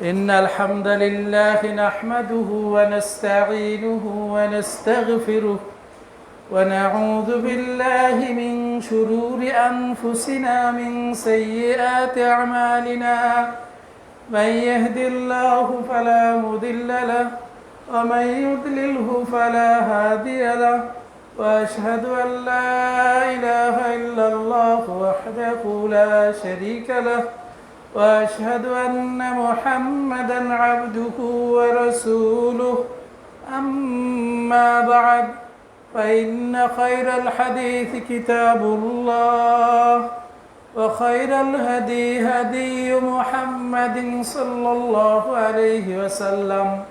إن الحمد لله نحمده ونستعينه ونستغفره ونعوذ بالله من شرور أنفسنا من سيئات أعمالنا من يهد الله فلا مضل له ومن يضلله فلا هادي له وأشهد أن لا إله إلا الله وحده لا شريك له وأشهد أن محمدا عبده ورسوله أما بعد فإن خير الحديث كتاب الله وخير الهدي هدي محمد صلى الله عليه وسلم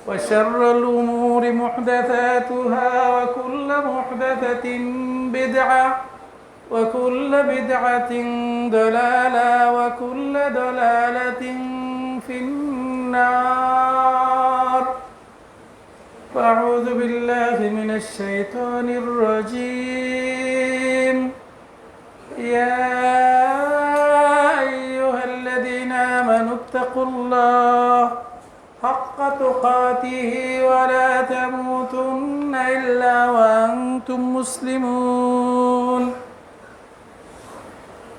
وشر الأمور محدثاتها وكل محدثة بدعة وكل بدعة ضلالة وكل ضلالة في النار فأعوذ بالله من الشيطان الرجيم يا أيها الذين آمنوا اتقوا الله حق تقاته ولا تموتن إلا وأنتم مسلمون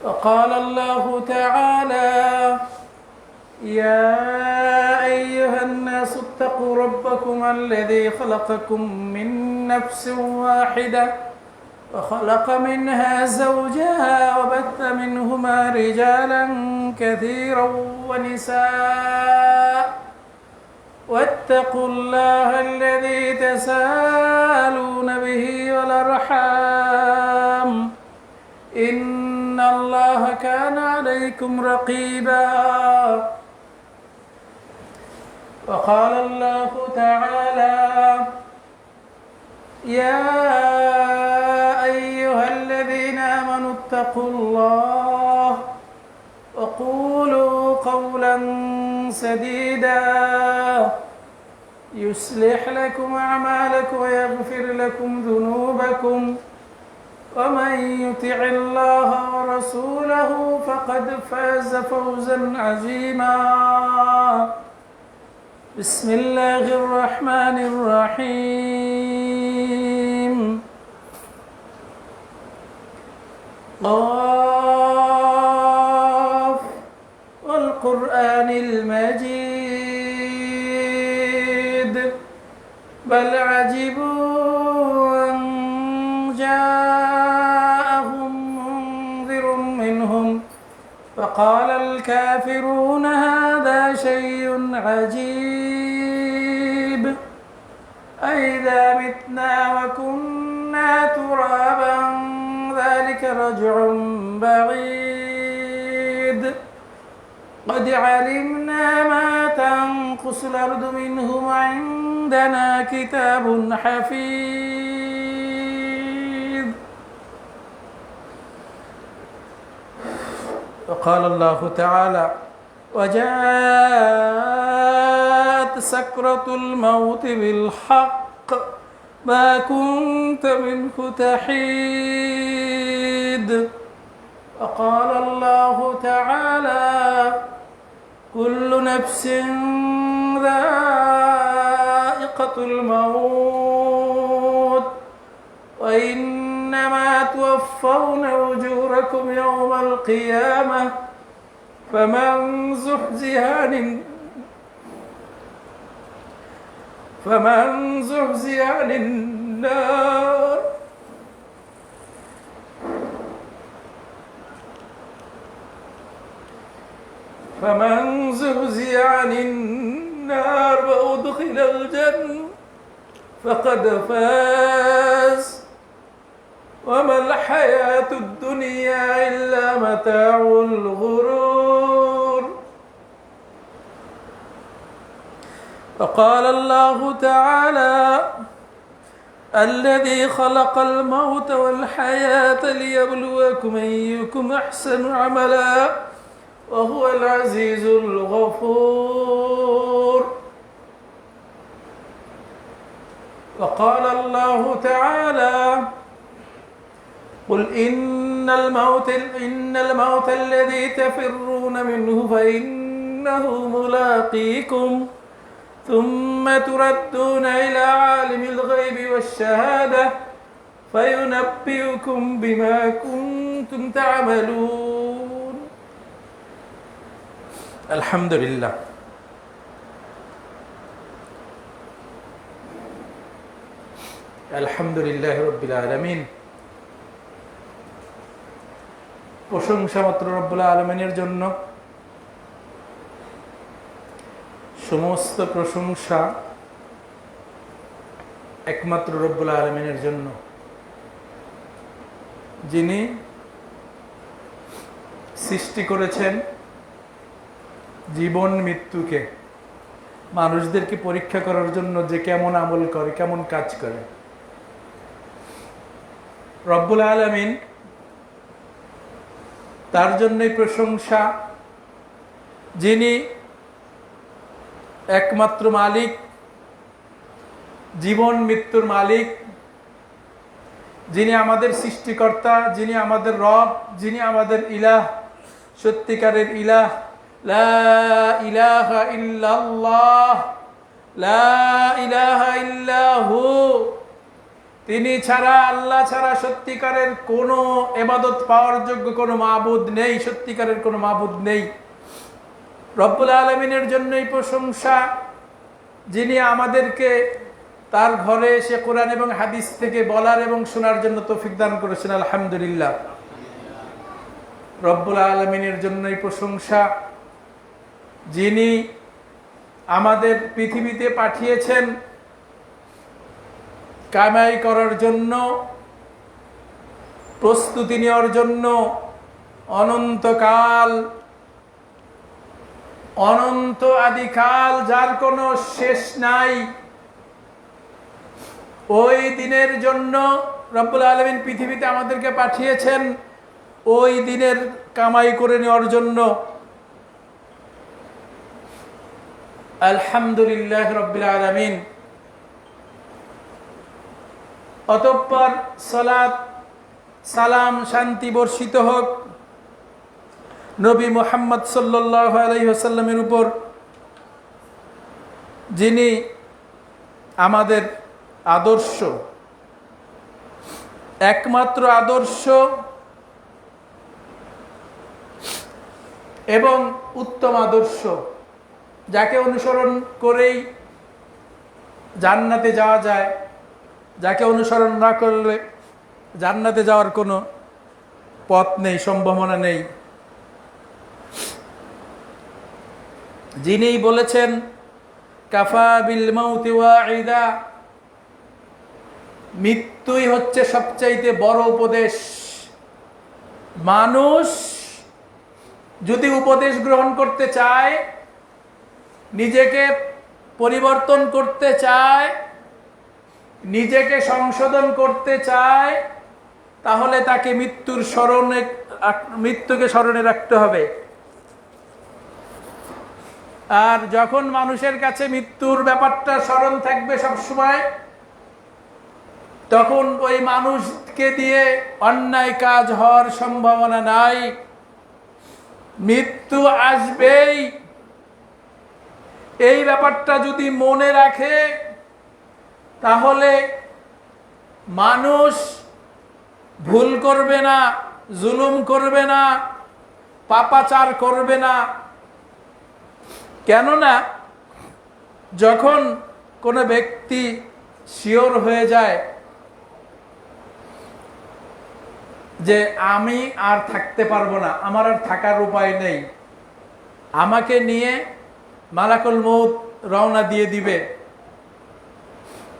وقال الله تعالى يا أيها الناس اتقوا ربكم الذي خلقكم من نفس واحدة وخلق منها زوجها وبث منهما رجالا كثيرا ونساء واتقوا الله الذي تساءلون به والأرحام إن الله كان عليكم رقيبا وقال الله تعالى يا أيها الذين آمنوا اتقوا الله وقولوا قولا سديدا يصلح لكم أعمالكم ويغفر لكم ذنوبكم ومن يطع الله ورسوله فقد فاز فوزا عظيما بسم الله الرحمن الرحيم قاف والقرآن المجيد بل عجبوا أن جاءهم منذر منهم فقال الكافرون هذا شيء عجيب أئذا متنا وكنا ترابا ذلك رجع بعيد قد علمنا ما تنقص الأرض منهم عندنا كتاب حفيظ وقال الله تعالى وجاءت سكرة الموت بالحق ما كنت منه تحيد وقال الله تعالى كل نفس ذائقة الموت وإنما توفون أجوركم يوم القيامة فمن زحزح عن النار وأدخل الجنة فقد فاز وما الحياة الدنيا إلا متاع الغرور وقال الله تعالى الذي خلق الموت والحياة ليبلوكم أيكم أحسن عملا وهو العزيز الغفور وقال الله تعالى قل إن الموت الذي تفرون منه فإنه ملاقيكم ثم تردون إلى عالم الغيب والشهادة فينبئكم بما كنتم تعملون الحمد لله আলহামদুলিল্লাহ রাব্বিল আলামিন। প্রশংসা মাত্র রব্বুল আলামিনের জন্য। সমস্ত প্রশংসা একমাত্র রব্বুল আলামিনের জন্য, যিনি সৃষ্টি করেছেন জীবন মৃত্যুকে, মানুষদেরকে পরীক্ষা করার জন্য যে কেমন আমল করে, কেমন কাজ করে। রব্বুল আলামিন, তার জন্যই প্রশংসা, যিনি একমাত্র মালিক, জীবন মৃত্যুর মালিক, যিনি আমাদের সৃষ্টিকর্তা, যিনি আমাদের রব, যিনি আমাদের ইলাহ, সত্যিকারের ইলাহ। লা ইলাহা ইল্লাল্লাহ, লা ইলাহা ইল্লাহু। তিনি ছাড়া, আল্লাহ ছাড়া সত্যিকারের কোনো ইবাদত পাওয়ার যোগ্য কোনো মাবুদ নেই, সত্যিকারের কোনো মাবুদ নেই। রব্বুল আলামিনের জন্যই প্রশংসা, যিনি আমাদেরকে তার ঘরে এসে কোরআন এবং হাদিস থেকে বলার এবং শোনার জন্য তৌফিক দান করেছেন। আলহামদুলিল্লাহ। রব্বুল আলামিনের জন্যই প্রশংসা, যিনি আমাদের পৃথিবীতে পাঠিয়েছেন কামাই করার জন্য, প্রস্তুতি নেওয়ার জন্য। অনন্তকাল, অনন্ত আদিকাল, যার কোনো শেষ নাই, ওই দিনের জন্য রব্বুল আলামিন পৃথিবীতে আমাদেরকে পাঠিয়েছেন, ওই দিনের কামাই করে নেওয়ার জন্য। আলহামদুলিল্লাহ রাব্বিল আলামিন। অতঃপর সালাত সালাম শান্তি বর্ষিত হোক নবী মুহাম্মদ সাল্লাল্লাহু আলাইহি ওয়াসাল্লামের উপর, যিনি আমাদের আদর্শ, একমাত্র আদর্শ এবং উত্তম আদর্শ, যাকে অনুসরণ করেই জান্নাতে যাওয়া যায়, যাকে অনুসরণ না করলে জান্নাতে যাওয়ার কোনো পথ নেই, সম্ভাবনা নেই। যিনি বলেছেন কাফা বিল মাউতি ওয়াইদা, মৃত্যুই হচ্ছে সবচাইতে বড় উপদেশ। মানুষ যদি উপদেশ গ্রহণ করতে চায়, নিজেকে পরিবর্তন করতে চায়, নিজেকে সংশোধন করতে চায়, তাহলে তাকে মৃত্যুকে স্মরণে রাখতে হবে। আর যখন মানুষের কাছে মৃত্যুর ব্যাপারটা স্মরণ থাকবে সবসময়, তখন ওই মানুষকে দিয়ে অন্যায় কাজ হওয়ার সম্ভাবনা নাই। মৃত্যু আসবেই, এই ব্যাপারটা যদি মনে রাখে, তাহলে মানুষ ভুল করবে না, জুলুম করবে না, পাপাচার করবে না। কেননা যখন কোনো ব্যক্তি শিওর হয়ে যায় যে আমি আর থাকতে পারবো না, আমার আর থাকার উপায় নেই, আমাকে নিয়ে মালাকুল মউত রওনা দিয়ে দিবে,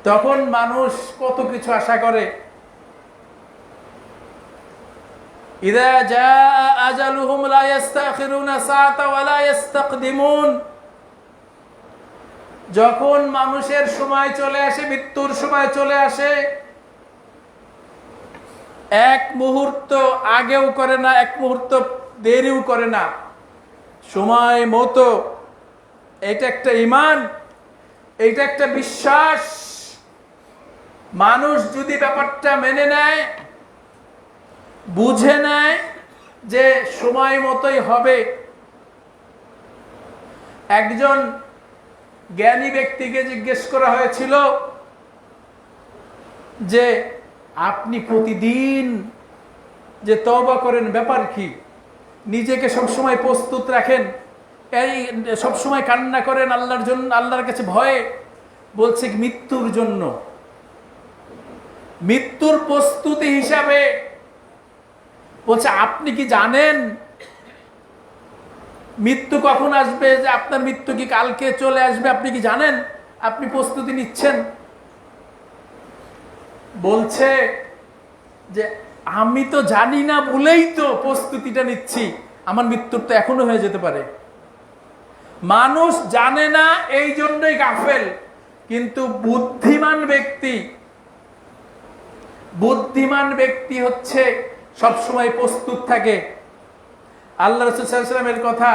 তখন মানুষ কত কিছু আশা করে। ইযা জাআ আজালুহুম লা ইস্তাখিরুনা সাআতা ওয়া লা ইস্তাকদিমুন। যখন মানুষের সময় চলে আসে, মৃত্যুর সময় চলে আসে, এক মুহূর্ত আগেও করে না, এক মুহূর্ত দেরিও করে না, সময় মতো। এটা একটা ঈমান, এটা একটা বিশ্বাস। মানুষ যদি ব্যাপারটা মেনে নেয়, বুঝে নেয় যে সময় মতোই হবে। একজন জ্ঞানী ব্যক্তিকে জিজ্ঞেস করা হয়েছিল যে আপনি প্রতিদিন যে তওবা করেন ব্যাপার কি, নিজেকে সবসময় প্রস্তুত রাখেন, এই সবসময় কান্না করেন আল্লাহর জন্য, আল্লাহর কাছে ভয়ে। বলছে মৃত্যুর জন্য, মৃত্যুর প্রস্তুতি হিসাবে। বলছে আপনি কি জানেন মৃত্যু কখন আসবে, যে আপনার মৃত্যু কি কালকে চলে আসবে, আপনি কি জানেন? আপনি প্রস্তুতি নিচ্ছেন? বলছে যে আমি তো জানি না বলেই তো প্রস্তুতিটা নিচ্ছি, আমার মৃত্যুর তো এখনো হয়ে যেতে পারে। মানুষ জানে না এই জন্যই গাফেল। কিন্তু বুদ্ধিমান ব্যক্তি হচ্ছে সবসময় প্রস্তুত থাকে। আল্লাহ রাসূল সাল্লাল্লাহু আলাইহি ওয়াসাল্লামের কথা,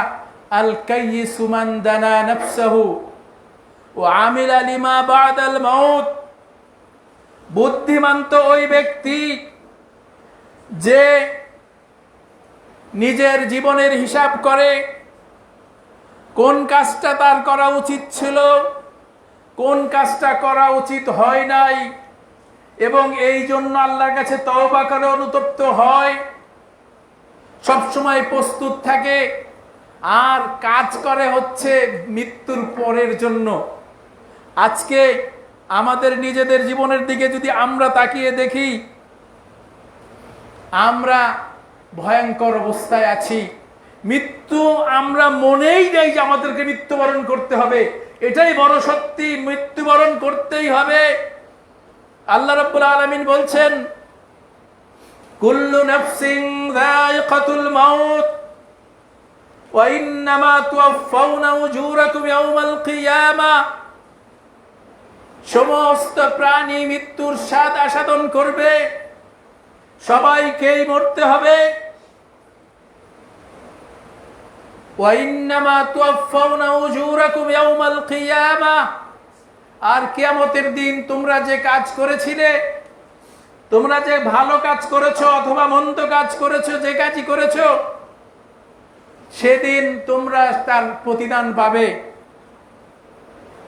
আল কাইয়িসু মান দানা নাফসাহু ওয়া আমিলা লিমা বাদাল মাউত। বুদ্ধিমান তো ওই ব্যক্তি যে নিজের জীবনের হিসাব করে, কোন কাজটা তার করা উচিত ছিল, কোন কাজটা করা উচিত হয় নাই, এবং এই জন্য আল্লাহর কাছে তওবা করে অনুতপ্ত হয়, সবসময় প্রস্তুত থাকে, আর কাজ করে হচ্ছে মৃত্যুর পরের জন্য। আজকে আমাদের নিজেদের জীবনের দিকে যদি আমরা তাকিয়ে দেখি, আমরা ভয়ঙ্কর অবস্থায় আছি। মৃত্যু আমরা মনেই নেই যে আমাদেরকে মৃত্যুবরণ করতে হবে, এটাই বড় সত্যি, মৃত্যুবরণ করতেই হবে। আল্লাহ রাব্বুল আলামিন বলছেন, কুল্লু নাফসিন যায়িকাতুল মাউত ওয়া ইন্নামা তুওয়াফাউনা উজুরাকুম ইয়াওমাল কিয়ামা। সমস্ত প্রাণী মৃত্যুর স্বাদ আস্বাদন করবে, সবাইকেই মরতে হবে। ওয়া ইন্নামা তুওয়াফাউনা উজুরাকুম ইয়াওমাল কিয়ামা। আর কিয়ামতের দিন তোমরা যে কাজ করেছিলে, তোমরা যে ভালো কাজ করেছো অথবা মন্দ কাজ করেছো, যে কাজই করেছো, সেদিন তোমরা তার প্রতিদান পাবে।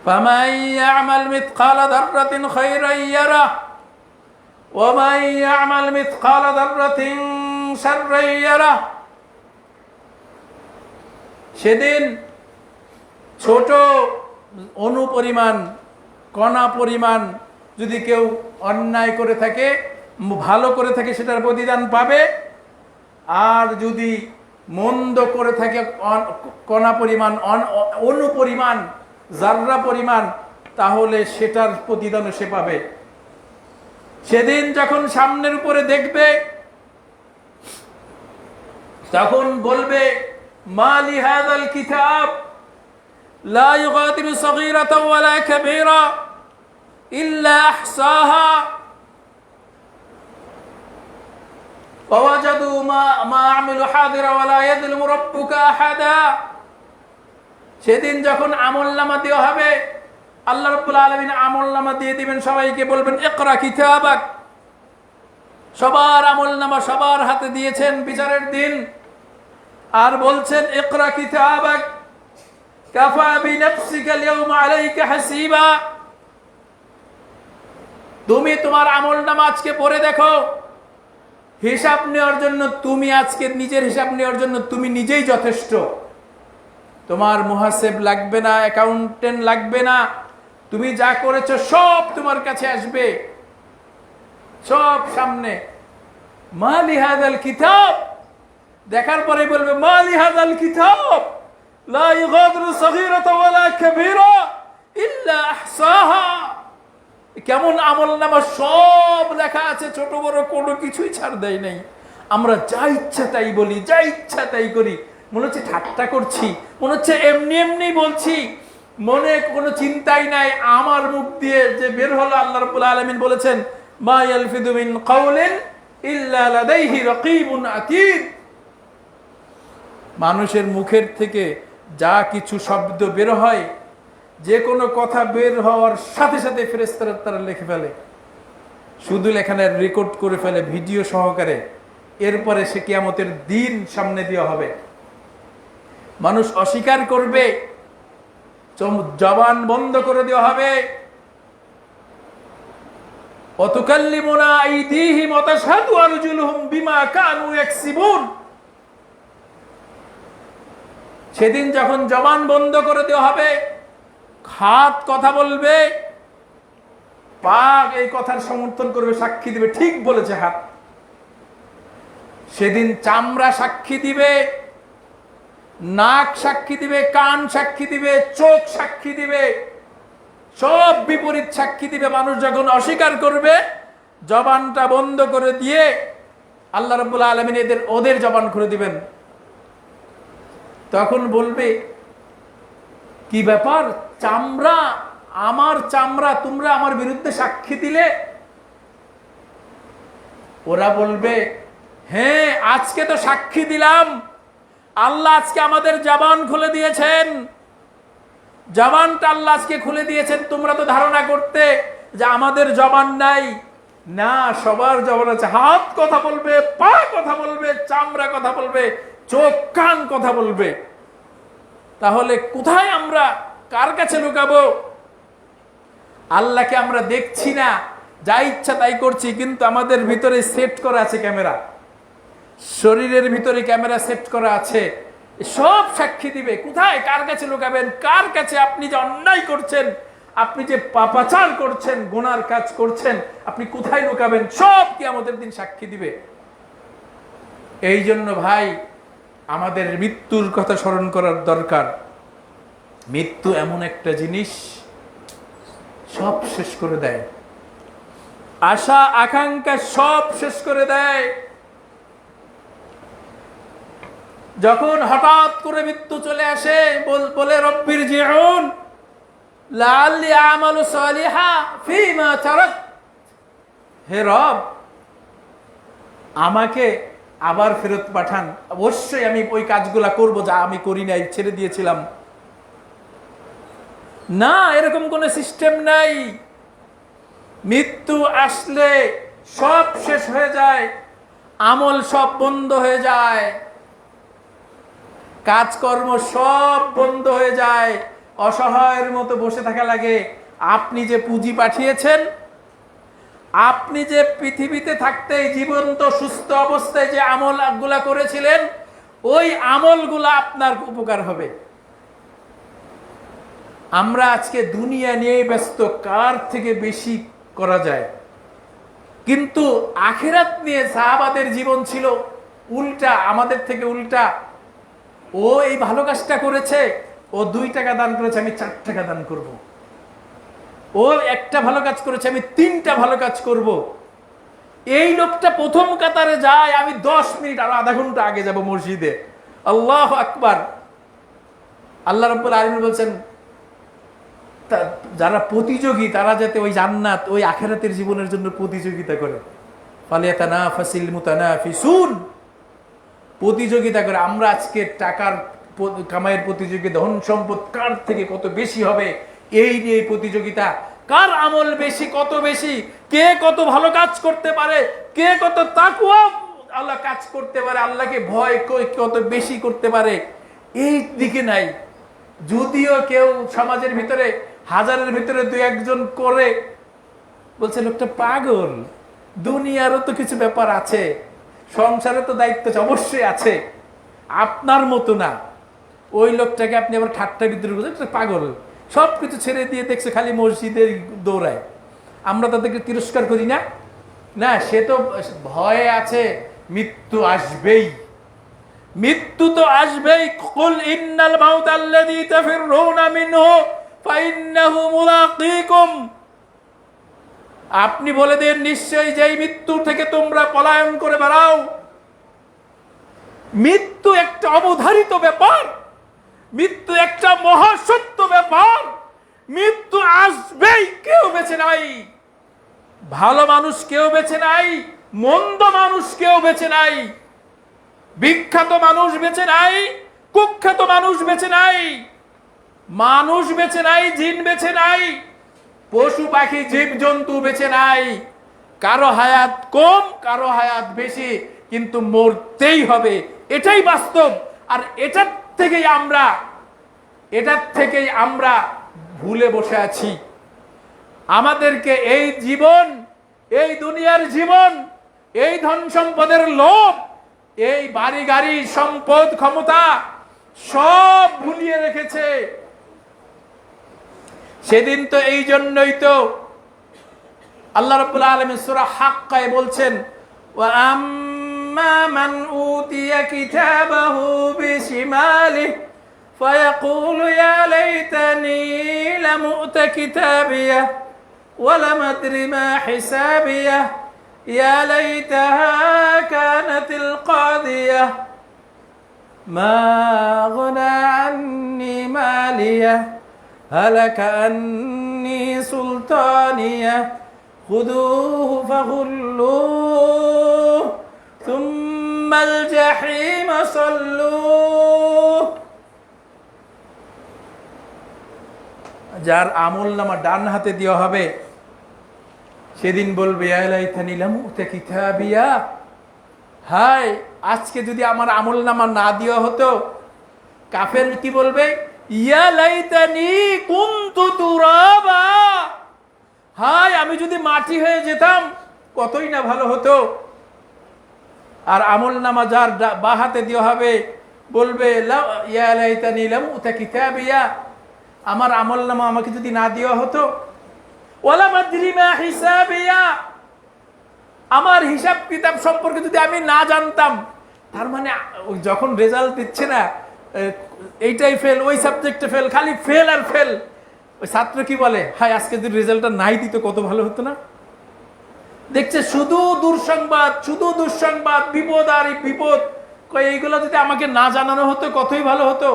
ফামান ইয়ামাল মিথকালা যাররাতিন খায়রান ইয়ারা ওয়া মান ইয়ামাল মিথকালা যাররাতিন শাররান ইয়ারা। সেদিন ছোট অনুপরিমাণ, কণা পরিমাণ যদি কেউ অন্যায় করে থাকে, ভালো করে থাকে, সেটার প্রতিদান পাবে। আর যদি মন্দ করে থাকে, কণা পরিমাণ, অনুপরিমাণ, জাররা পরিমাণ, তাহলে সেটার প্রতিদান সে পাবে। সেদিন যখন সামনের উপরে দেখবে, তখন বলবে, মা লিহাযাল কিতাব লা ইউগাদিরু সগীরাতাও ওয়ালা কাবীরা ইল্লা আহসাহা ওয়া ওয়াজাদু মা আমিলু হাদিরা ওয়ালা ইয়াযলিমু রাব্বুকা আহাদা। সেদিন যখন আমলনামা দেওয়া হবে, আল্লাহ রাব্বুল আলামিন আমলনামা দিয়ে দিবেন, সবাইকে বলবেন ইকরা কিতাবাক। সবার আমলনামা সবার হাতে দিয়েছেন বিচারের দিন, আর বলছেন ইকরা কিতাবাক কাফা বিনাফসিকা আল-ইয়াওমা আলাইকা হাসিবা। তুমি তোমার আমলনামা আজকে পড়ে দেখো, হিসাব নেওয়ার জন্য তুমি আজকে নিজের হিসাব নেওয়ার জন্য তুমি নিজেই যথেষ্ট। তোমার মুহাসিব লাগবে না, অ্যাকাউন্টেন্ট লাগবে না, তুমি যা করেছো সব তোমার কাছে আসবে, সব সামনে। মা লিহাযাল কিতাব, দেখার পরে বলবে মা লিহাযাল কিতাব লা ইউগাদিরু সগীরাতাও ওয়ালা কাবীরা ইল্লা আহসাহা। কেমন আমলনামা, সব লেখা আছে, ছোট বড় কোনো কিছুই ছাড় দেয় নাই। আমরা যা ইচ্ছা তাই বলি, যা ইচ্ছা তাই করি, মনে হচ্ছে ঠাট্টা করছি, মনে হচ্ছে এমনি এমনি বলছি, মনে কোনো চিন্তাই নাই। আমার মুখ দিয়ে যে বের হলো, আল্লাহ রাব্বুল আলামিন বলেছেন মা ইয়ালফিযু মিন কাওলিন ইল্লা লাদাইহি রাকীবুন আতীদ। মানুষের মুখের থেকে যা কিছু শব্দ বের হয়, যে কোনো কথা বের হওয়ার সাথে সাথে ফেরেশতারা তারা লিখে ফেলে। শুধু লেখানের রেকর্ড করে ফেলে ভিডিও সহকারে, এরপরে সে কিয়ামতের দিন সামনে দেওয়া হবে। মানুষ অস্বীকার করবে, জবান বন্ধ করে দেওয়া হবে। অতুকাল্লিমুনা আইদিহিম ওয়া তাশহাদু আরজুলুহুম বিমা কানু ইয়াকসিবুন। সেদিন যখন জবান বন্ধ করে দেওয়া হবে, হাত কথা বলবে, পা এই কথার সমর্থন করবে, সাক্ষী দিবে, ঠিক বলেছে হাত। সেদিন চামড়া সাক্ষী দিবে, নাক সাক্ষী দিবে, কান সাক্ষী দিবে, চোখ সাক্ষী দিবে, সব বিপরীত সাক্ষী দিবে। মানুষ যখন অস্বীকার করবে, জবানটা বন্ধ করে দিয়ে আল্লাহ রাব্বুল আলামিন ওদের জবান খুলে দিবেন। তখন বলবে, কি ব্যাপার, চামড়া, আমার চামড়া, তোমরা আমার বিরুদ্ধে সাক্ষী দিলে? ওরা বলবে, হ্যাঁ, আজকে তো সাক্ষী দিলাম, আল্লাহ আজকে আমাদের জবান খুলে দিয়েছেন, জবানটা আল্লাহ আজকে খুলে দিয়েছেন। তোমরা তো ধারণা করতে যে আমাদের জবান নাই। না, সবার জবান আছে। হাত কথা বলবে, পা কথা বলবে, চামড়া কথা বলবে, চোখ কান কথা বলবে। তাহলে কোথায় আমরা, কার কাছে লুকাবো? আল্লাহকে আমরা দেখছি না, যা ইচ্ছা তাই করছি, কিন্তু আমাদের ভিতরে সেট করা আছে ক্যামেরা, শরীরের ভিতরে ক্যামেরা সেট করা আছে, সব সাক্ষী দিবে। কোথায়, কার কাছে লুকাবেন? কার কাছে? আপনি যে অন্যায় করছেন, আপনি যে পাপাচার করছেন, গুনার কাজ করছেন, আপনি কোথায় লুকাবেন? সব কিয়ামতের দিন সাক্ষী দিবে। এই জন্য ভাই, আমাদের মৃত্যুর কথা স্মরণ করার দরকার। মৃত্যু এমন একটা জিনিস, সব শেষ করে দেয়, আশা আকাঙ্ক্ষা সব শেষ করে দেয়। যখন হঠাৎ করে মৃত্যু চলে আসে, বলে রব্বির জিউন লাআল্লি আমালু সালিহা ফীমা তারাক, হে রব, আমাকে আবার ফেরত পাঠান, অবশ্যই আমি ওই কাজগুলা করব যা আমি করি নাই, ছেড়ে দিয়েছিলাম। না, এরকম কোন সিস্টেম নাই। মৃত্যু আসলে সব শেষ হয়ে যায়, আমল সব বন্ধ হয়ে যায়, কাজকর্ম সব বন্ধ হয়ে যায়, অসহায়ের মতো বসে থাকা লাগে। আপনি যে পুঁজি পাঠিয়েছেন, আপনি যে পৃথিবীতে থাকতে জীবন্ত সুস্থ অবস্থায় যে আমলগুলা করেছিলেন, ওই আমলগুলা আপনার উপকার হবে। আমরা আজকে দুনিয়া নিয়ে ব্যস্ত, কার থেকে বেশি করা যায়, কিন্তু আখিরাত নিয়ে সাহাবাদের জীবন ছিল উল্টা, আমাদের থেকে উল্টা। ও এই ভালো কাজটা করেছে, ও 2 টাকা দান করেছে, আমি 4 টাকা দান করব। ও একটা ভালো কাজ করেছে, আমি 3টা ভালো কাজ করব। এই লোকটা প্রথম কাতারে যায়, আমি 10 মিনিট আর আধা ঘন্টা আগে যাব মসজিদে। আল্লাহু আকবার। আল্লাহ রাব্বুল আলামিন বলছেন, যারা প্রতিযোগী তারা যাতে ওই জান্নাত, ওই আখিরাতের জীবনের জন্য প্রতিযোগিতা করে। ফালিয়াতানাফাসিল মুতানাফিসুন, প্রতিযোগিতা করে। আমরা আজকে টাকার কামাইয়ের প্রতিযোগিতা, ধন সম্পদ কার থেকে কত বেশি হবে, এই নিয়ে প্রতিযোগিতা। কার আমল বেশি, কত বেশি, কে কত ভালো কাজ করতে পারে, কে কত তাকওয়া আল্লাহ কাজ করতে পারে, আল্লাহকে ভয় কত বেশি করতে পারে, এই দিকে নাই। যদিও কেউ সমাজের ভিতরে 1000-এর ভিতরে 2-1 জন করে, বলছে লোকটা পাগল। দুনিয়ারও তো কিছু ব্যাপার আছে, সংসারে তো দায়িত্ব অবশ্যই আছে, আপনার মতো না। ওই লোকটাকে আপনি আবার ঠাট্টা বিদ্রুপ করছেন, পাগল, সবকিছু ছেড়ে দিয়ে দেখছে খালি মসজিদে দৌড়ায়। আমরা তাদেরকে তিরস্কার করি না? না, সে তো ভয়ে আছে, মৃত্যু আসবেই, মৃত্যু তো আসবেই। কুল ইন্নাল মাউত আল্লাযী তাফিরুনা মিনহু ফাইন্নাহু মুলাকীকুম, আপনি বলে দেন নিশ্চয়ই যেই মৃত্যু থেকে তোমরা পলায়ন করে বেড়াও। মৃত্যু একটা অবধারিত ব্যাপার, মৃত্যু একটা মহাসত্য ব্যাপার। মৃত্যু আসবেই, কেউ বেঁচে নাই। ভালো মানুষ কেউ বেঁচে নাই, মন্দ মানুষ কেউ বেঁচে নাই, বিখ্যাত মানুষ বেঁচে নাই, কুখ্যাত মানুষ বেঁচে নাই, মানুষ বেঁচে নাই, জিন বেঁচে নাই, পশু পাখি জীব জন্তু বেঁচে নাই, কারো হায়াত কম, কারো হায়াত বেশি, কিন্তু মরতেই হবে, এটাই বাস্তব। আর এটার থেকেই আমরা ভুলে বসে আছি। আমাদেরকে এই জীবন, এই দুনিয়ার জীবন, এই ধন সম্পদের লোভ, এই বাড়ি গাড়ি সম্পদ ক্ষমতা সব ভুলিয়ে রেখেছে। সেদিন তো এই জন্যই তো আল্লাহ রাব্বুল আলামিন সূরা হাক্কায় বলছেন, ওয়া আম্মা মান উতিয়া কিতাবাহু বিশিমালিহি ফায়াকুলু ইয়া লাইতানি লাম উতা কিতাবিয়া ওয়া লাম আদরি মা হিসাবিয়া ইয়া লাইতাহা কানাতিল কাদিয়া মা আগনা আন্নি মালিয়া হালাকা আন্নি সুলতানিয়া খুযুহু ফাগুল্লুহু থুম্মাল জাহিম সাল্লুহু। যার আমলনামা ডান হাতে দেওয়া হবে সেদিন বলবে ইয়া লাইতানি লাম উতা কিতাবিয়া, হায় আজকে যদি আমার আমলনামা না দেওয়া হতো। কাফের কি বলবে? ইয়া লাইতানি কুনতু তুরাবা, হায় আমি যদি মাটি হয়ে যেতাম কতই না ভালো হতো। আর আমলনামা যার বাঁ হাতে দেওয়া হবে বলবে ইয়া লাইতানি লাম উতা কিতাবিয়া, আমার আমলনামা আমাকে যদি না দেওয়া হতো। ওয়ালা মাদরি মা হিসাবিয়া, আমার হিসাব কিতাব সম্পর্কে যদি আমি না জানতাম। তার মানে যখন রেজাল্ট দিচ্ছে না, এইটাই ফেল, ওই সাবজেক্টে ফেল, খালি ফেল আর ফেল, ওই ছাত্র কি বলে, হায় আজকে যদি রেজাল্টটা নাই দিত কত ভালো হতো না। দেখছে শুধু দুঃসংবাদ, শুধু দুঃসংবাদ, বিপদ আর বিপদ। এইগুলো যদি আমাকে না জানানো হতো কতই ভালো হতো।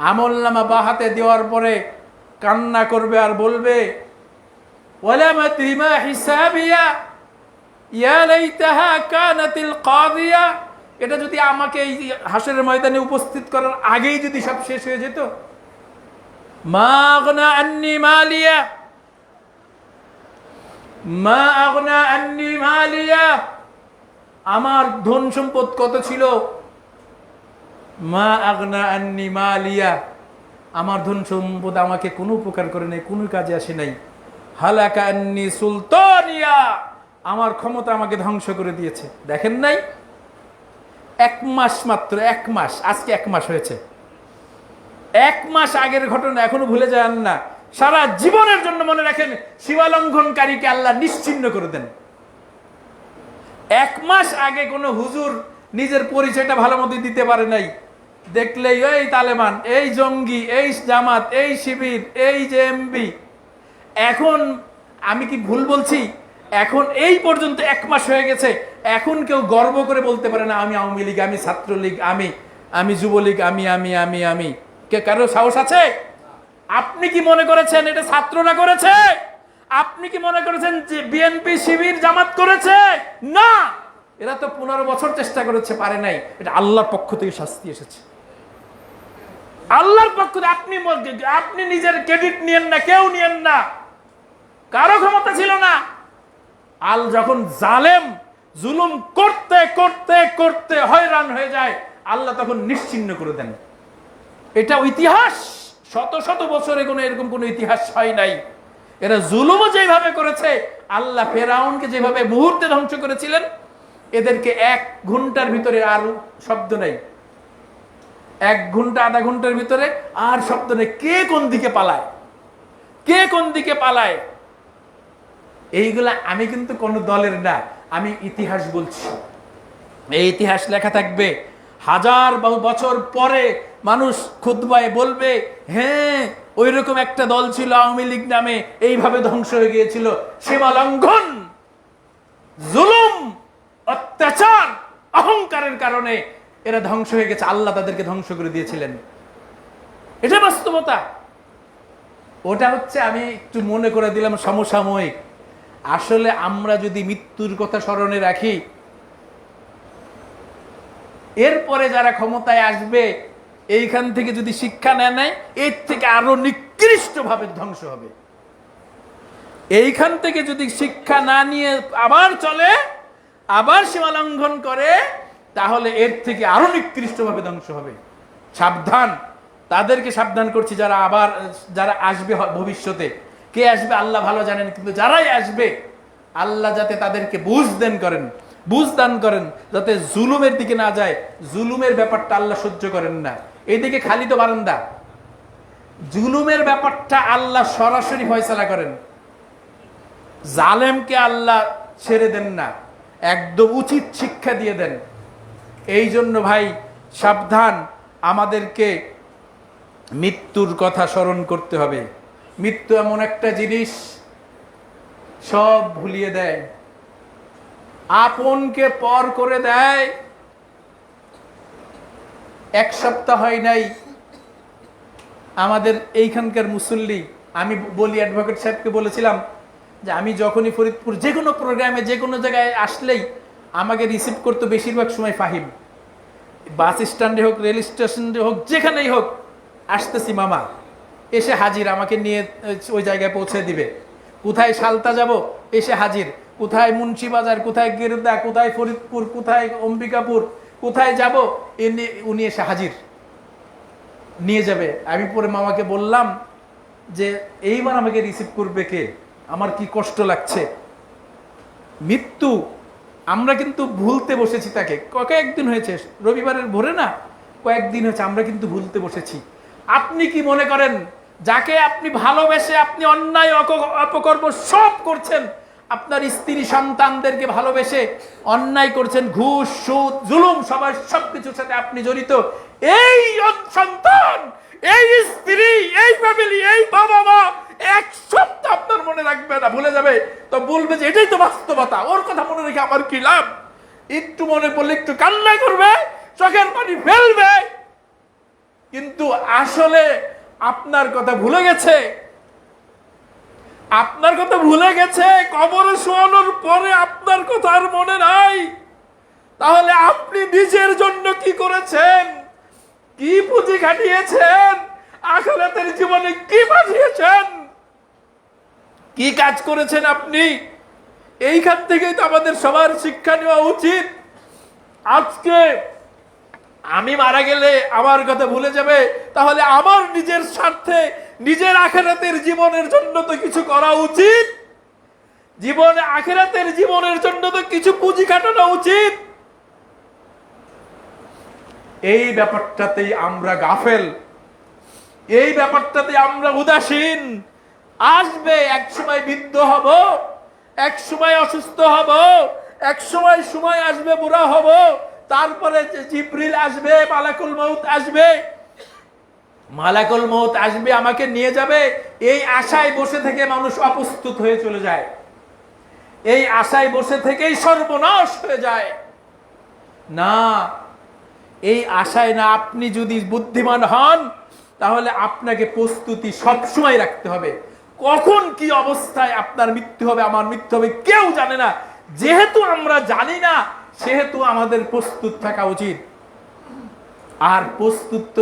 আমলনামা বাঁ হাতে দেওয়ার পরে কান্না করবে আর বলবে ওয়ালা মাদরি মা হিসাবিয়া ইয়া লাইতাহা কানাতিল কাদিয়া, এটা যদি আমাকে এই হাসরের ময়দানে উপস্থিত করার আগেই যদি সব শেষ হয়ে যেত। মা আগনা আন্নি মালিয়া মা আগনা আন্নি মালিয়া, আমার ধন সম্পদ কত ছিল। মা আগনা আন্নি মালিয়া, আমার ধন সম্পদ আমাকে কোনো উপকার করে নাই, কোনো কাজে আসে নাই। হালাকা আন্নি সুলতানিয়া, আমার ক্ষমতা আমাকে ধ্বংস করে দিয়েছে। দেখেন নাই, 1 মাস মাত্র, 1 মাস, আজকে 1 মাস হয়েছে। 1 মাস আগের ঘটনা এখনো ভুলে যান না। সারা জীবনের জন্য মনে রাখেন, সীমালঙ্ঘনকারীকে আল্লাহ নিশ্চিহ্ন করে দেন। 1 মাস আগে কোনো হুজুর নিজের পরিচয়টা ভালো মতো দিতে পারে নাই, দেখলেই এই তালেবান, এই জঙ্গি, এই জামাত, এই শিবির, এই জেএমবি। এখন আমি কি ভুল বলছি? এখন এই পর্যন্ত 1 মাস হয়ে গেছে, এখন কেউ গর্ব করে বলতে পারে না আমি আওয়ামী লীগ, আমি ছাত্রলীগ, আমি যুবলীগ, আমি কে কারো সাহস আছে? আপনি কি মনে করেছেন এটা ছাত্ররা করেছে? আপনি কি মনে করেছেন যে বিএনপি শিবির জামাত করেছে? না, এরা তো 15 বছর চেষ্টা করেছে, পারে নাই। এটা আল্লাহর পক্ষ থেকে শাস্তি এসেছে, আল্লাহর পক্ষ থেকে। আপনি নিজের ক্রেডিট নিয়েন না, কেউ নিয়েন না, কারো ক্ষমতা ছিল না। যখন জালেম জুলুম করতে করতে করতে হয়রান হয়ে যায়, আল্লাহ তখন নিশ্চিহ্ন করে দেন। এটা ইতিহাস, শত শত বছরে কোনো এরকম কোনো ইতিহাস হয় নাই। এরা জুলুমও যেভাবে করেছে, আল্লাহ ফেরাউনকে যেভাবে মুহূর্তে ধ্বংস করেছিলেন, এদেরকে 1 ঘন্টার ভিতরে আর শব্দ নেই। 1 ঘন্টা আধা ঘন্টার ভিতরে আর শব্দ নেই। কে কোন দিকে পালায়, কে কোন দিকে পালায়। এইগুলা আমি কিন্তু কোনো দলের না, আমি ইতিহাস বলছি। এই ইতিহাস লেখা থাকবে, 1000 বছর পরে মানুষ খুতবায় বলবে, হ্যাঁ ওইরকম একটা দল ছিল আওয়ামী লীগ নামে, এইভাবে ধ্বংস হয়ে গিয়েছিল। সীমা লঙ্ঘন, জুলুম, অত্যাচার, অহংকারের কারণে এরা ধ্বংস হয়ে গেছে, আল্লাহ তাদেরকে ধ্বংস করে দিয়েছিলেন। এটা বাস্তবতা। ওটা হচ্ছে আমি একটু মনে করে দিলাম সমসাময়িক। আসলে আমরা যদি মৃত্যুর কথা স্মরণে রাখি, এরপরে যারা ক্ষমতায় আসবে এইখান থেকে যদি শিক্ষা নেয়, এর থেকে আরো নিকৃষ্ট ভাবে ধ্বংস হবে। এইখান থেকে যদি শিক্ষা না নিয়ে আবার চলে, আবার সীমা লঙ্ঘন করে, তাহলে এর থেকে আরো নিকৃষ্টভাবে ধ্বংস হবে। সাবধান, তাদেরকে সাবধান করছি যারা আসবে ভবিষ্যতে। কে আসবে আল্লাহ ভালো জানেন, কিন্তু যারাই আসবে আল্লাহ যাতে তাদেরকে বুঝ দান করেন, যাতে জুলুমের দিকে না যায়। জুলুমের ব্যাপারটা আল্লাহ সহ্য করেন না। এইদিকে খালি তো বারান্দা, জুলুমের ব্যাপারটা আল্লাহ সরাসরি ফয়সালা করেন। জালেমকে আল্লাহ ছেড়ে দেন না, একদম উচিত শিক্ষা দিয়ে দেন। এই জন্য ভাই সাবধান, আমাদেরকে মৃত্যুর কথা স্মরণ করতে হবে। মৃত্যু এমন একটা জিনিস সব ভুলিয়ে দেয়, আপনকে পর করে দেয়। এক সপ্তাহ হয় নাই আমাদের এইখানকার মুসল্লি, আমি বলি অ্যাডভোকেট সাহেবকে বলেছিলাম যে আমি যখনই ফরিদপুর যে কোনো প্রোগ্রামে যে কোনো জায়গায় আসলেই আমাকে রিসিভ করতো বেশিরভাগ সময় ফাহিম। বাস স্ট্যান্ডে হোক, রেল স্টেশনে হোক, যেখানেই হোক, আসতেছি মামা, এসে হাজির, আমাকে নিয়ে ওই জায়গায় পৌঁছে দিবে। কোথায় সালতা যাব, এসে হাজির। কোথায় মুন্সিবাজার, কোথায় গেরুদা, কোথায় ফরিদপুর, কোথায় অম্বিকাপুর, কোথায় যাব, উনি এসে হাজির, নিয়ে যাবে। আমি পরে মামাকে বললাম যে এইবার আমাকে রিসিভ করবে কে, আমার কি কষ্ট লাগছে। মৃত্যু আমরা কিন্তু ভুলতে বসেছি তাকে। কয়েকদিন হয়েছে, রবিবারের ভোরে না, কয়েকদিন হয়েছে আমরা কিন্তু ভুলতে বসেছি। আপনি কি মনে করেন যাকে আপনি ভালোবেসে আপনি অন্যায় অপকর্ম সব করছেন, আপনার স্ত্রী সন্তানদেরকে ভালোবেসে অন্যায় করছেন, ঘুষ সুদ জুলুম সবকিছুর সাথে আপনি জড়িত, এই সন্তান, এই স্ত্রী, এই ফ্যামিলি, এই বাবা মা এক সপ্তাহ আপনার মনে রাখবে না, ভুলে যাবে। তো বলবে যে এটাই তো বাস্তবতা, ওর কথা মনে রেখে আমার কি লাভ। একটু মনে পড়লে একটু কান্না করবে, চোখের পানি ফেলবে, কিন্তু আসলে আপনার কথা ভুলে গেছে। আপনার কথা ভুলে গেছে, কবরে শোয়ানোর পরে আপনার কথা আর মনে নাই। তাহলে আপনি নিজের জন্য কি করেছেন, কি পুঁজি খাটিয়েছেন, আখিরাতের জীবনে কি বাঁচিয়েছেন, কি কাজ করেছেন আপনি। এইখান থেকেই তো আমাদের সবার শিক্ষা নেওয়া উচিত। আজকে আমি মারা গেলে আমার কথা ভুলে যাবে, তাহলে আমার নিজের স্বার্থে, নিজের আখিরাতের জীবনের জন্য তো কিছু করা উচিত। জীবনে আখিরাতের জীবনের জন্য তো কিছু পুঁজি খাটানো উচিত। এই ব্যাপারটাতেই আমরা গাফেল, এই ব্যাপারটাতে আমরা উদাসীন। আসবে এক সময় বৃদ্ধ হব, এক সময় অসুস্থ হব, এক সময় আসবে বুড়া হব, তারপরে জিবরিল আসবে, মালাকুল মউত আসবে, আমাকে নিয়ে যাবে। এই আশায় বসে থেকে মানুষ অপ্রস্তুত হয়ে চলে যায়, এই আশায় বসে থেকেই সর্বনাশ হয়ে যায়। না, এই আশায় না, আপনি যদি বুদ্ধিমান হন তাহলে আপনাকে প্রস্তুতি সবসময় রাখতে হবে। কখন কি অবস্থায় আপনার মৃত্যু হবে, আমার মৃত্যু হবে, কেউ জানে না। যেহেতু আমরা জানি না, সেহেতু আমাদের প্রস্তুত থাকা উচিত। আর প্রস্তুত তো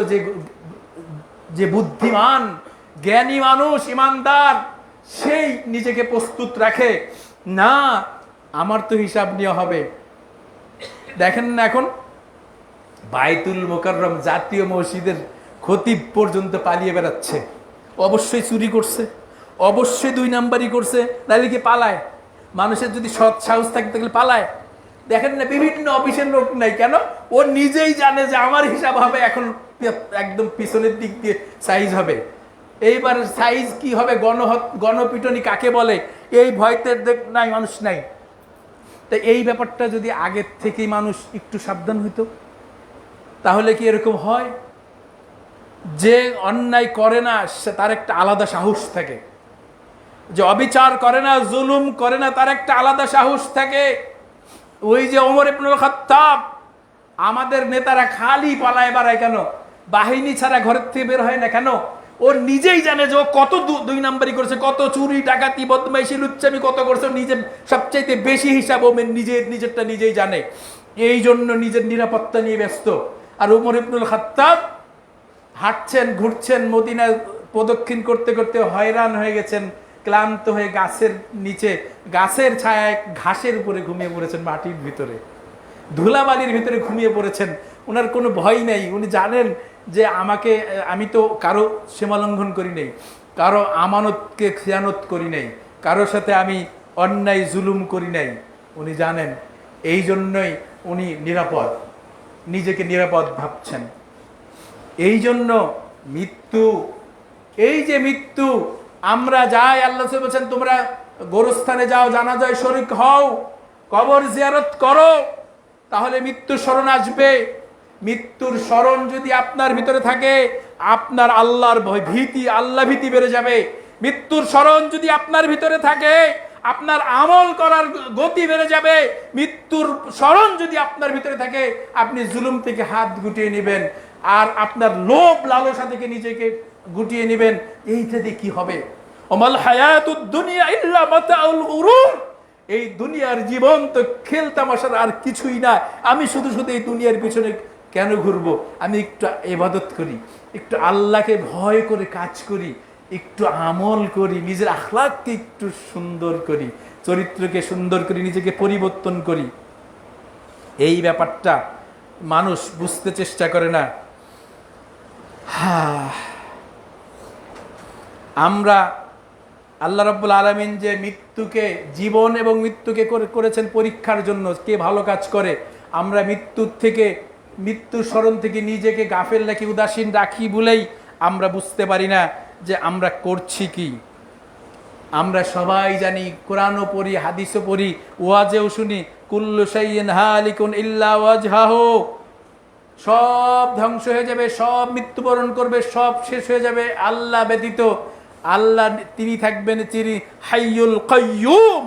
যে বুদ্ধিমান জ্ঞানী মানুষ, ইমানদার, সেই নিজেকে প্রস্তুত রাখে। না, আমার তো হিসাব নেওয়া হবে। দেখেন না, এখন বাইতুল মোকাররম জাতীয় মসজিদের খতিব পর্যন্ত পালিয়ে বেড়াচ্ছে। অবশ্যই চুরি করছে, অবশ্যই 2 নাম্বারই করছে, নাহলে কি পালায়? মানুষের যদি সৎ সাহস থাকে তাহলে পালায়। দেখেন না, বিভিন্ন অফিসের লোক নাই কেন, ও নিজেই জানে যে আমার হিসাব হবে এখন একদম পিছনের দিক দিয়ে সাইজ হবে। এইবার সাইজ কি হবে, গণপিটনি কাকে বলে, এই ভয়তে নাই, মানুষ নাই। তো এই ব্যাপারটা যদি আগের থেকেই মানুষ একটু সাবধান হইতো, তাহলে কি এরকম হয়? যে অন্যায় করে না তার একটা আলাদা সাহস থাকে, যে অবিচার করে না, জুলুম করে না, তার একটা আলাদা সাহস থাকে। ওই যে ওমর ইবনুল খাত্তাব, আমাদের নেতারা খালি পালায় বেড়ায় কেন? বাহিনী ছাড়া ঘরের থেকে বের হয় না কেন? ও নিজেই জানে যে ও কত 2 নাম্বারই করছে, কত চুরি ডাকাতি বদমাইশি লুচ্চামি কত করছে, নিজে সবচাইতে বেশি হিসাব ও নিজেরটা নিজেই জানে। এই জন্য নিজের নিরাপত্তা নিয়ে ব্যস্ত। আর ওমর ইবনুল খাত্তাব হাঁটছেন, ঘুরছেন, মদিনা প্রদক্ষিণ করতে করতে হয়রান হয়ে গেছেন, ক্লান্ত হয়ে গাছের নিচে, গাছের ছায়ায় ঘাসের উপরে ঘুমিয়ে পড়েছেন, মাটির ভিতরে ধুলাবালির ভিতরে ঘুমিয়ে পড়েছেন। ওনার কোনো ভয় নেই, উনি জানেন যে আমি তো কারো সীমালঙ্ঘন করি নাই, কারো আমানতকে খেয়ানত করি নাই, কারোর সাথে আমি অন্যায় জুলুম করি নাই। উনি জানেন, এই জন্যই উনি নিরাপদ, নিজেকে নিরাপদ ভাবছেন। এই জন্য মৃত্যু, এই যে মৃত্যু, আমরা যাই, আল্লাহ বলছেন তোমরা গোরস্থানে যাও, জানাজায় শরীক হও, কবর জিয়ারত করো, তাহলে মৃত্যুর স্মরণ আসবে। মৃত্যুর স্মরণ যদি আপনার ভিতরে থাকে, আপনার আল্লাহর ভয় ভীতি, আল্লাহ ভীতি বেড়ে যাবে। মৃত্যুর স্মরণ যদি আপনার ভিতরে থাকে, আপনার আমল করার গতি বেড়ে যাবে। মৃত্যুর স্মরণ যদি আপনার ভিতরে থাকে, আপনি জুলুম থেকে হাত গুটিয়ে নেবেন, আর আপনার লোভ লালসা থেকে নিজেকে গুটিয়ে নেবেন। এইটা দিয়ে কি হবে? ওমাল হায়াতুদ দুনিয়া ইল্লা মাতাউল গুরুর, এই দুনিয়ার জীবন তো খেল তামাশার আর কিছুই না। আমি শুধু শুধু এই দুনিয়ার পিছনে কেন ঘুরবো? আমি একটু ইবাদত করি, একটু আল্লাহকে ভয় করে কাজ করি, একটু আমল করি, নিজের আখলাককে একটু সুন্দর করি, চরিত্রকে সুন্দর করি, নিজেকে পরিবর্তন করি। এই ব্যাপারটা মানুষ বুঝতে চেষ্টা করে না। আমরা আল্লাহ রাব্বুল আলামিন যে মৃত্যুকে, জীবন এবং মৃত্যুকে করেছেন পরীক্ষার জন্য, কে ভালো কাজ করে। আমরা মৃত্যুর স্মরণ থেকে নিজেকে গাফেল রাখি, উদাসীন রাখি বলেই আমরা বুঝতে পারি না যে আমরা করছি কি। আমরা সবাই জানি, কোরআনও পড়ি, হাদিসও পড়ি, ওয়াজেও শুনি, কুল্লু শাইইন হালিকুন ইল্লা ওয়াজহাহু, সব ধ্বংস হয়ে যাবে, সব মৃত্যুবরণ করবে, সব শেষ হয়ে যাবে আল্লাহ ব্যতীত। আল্লাহ তিনি থাকবেন হাইয়ুল কাইয়ুম,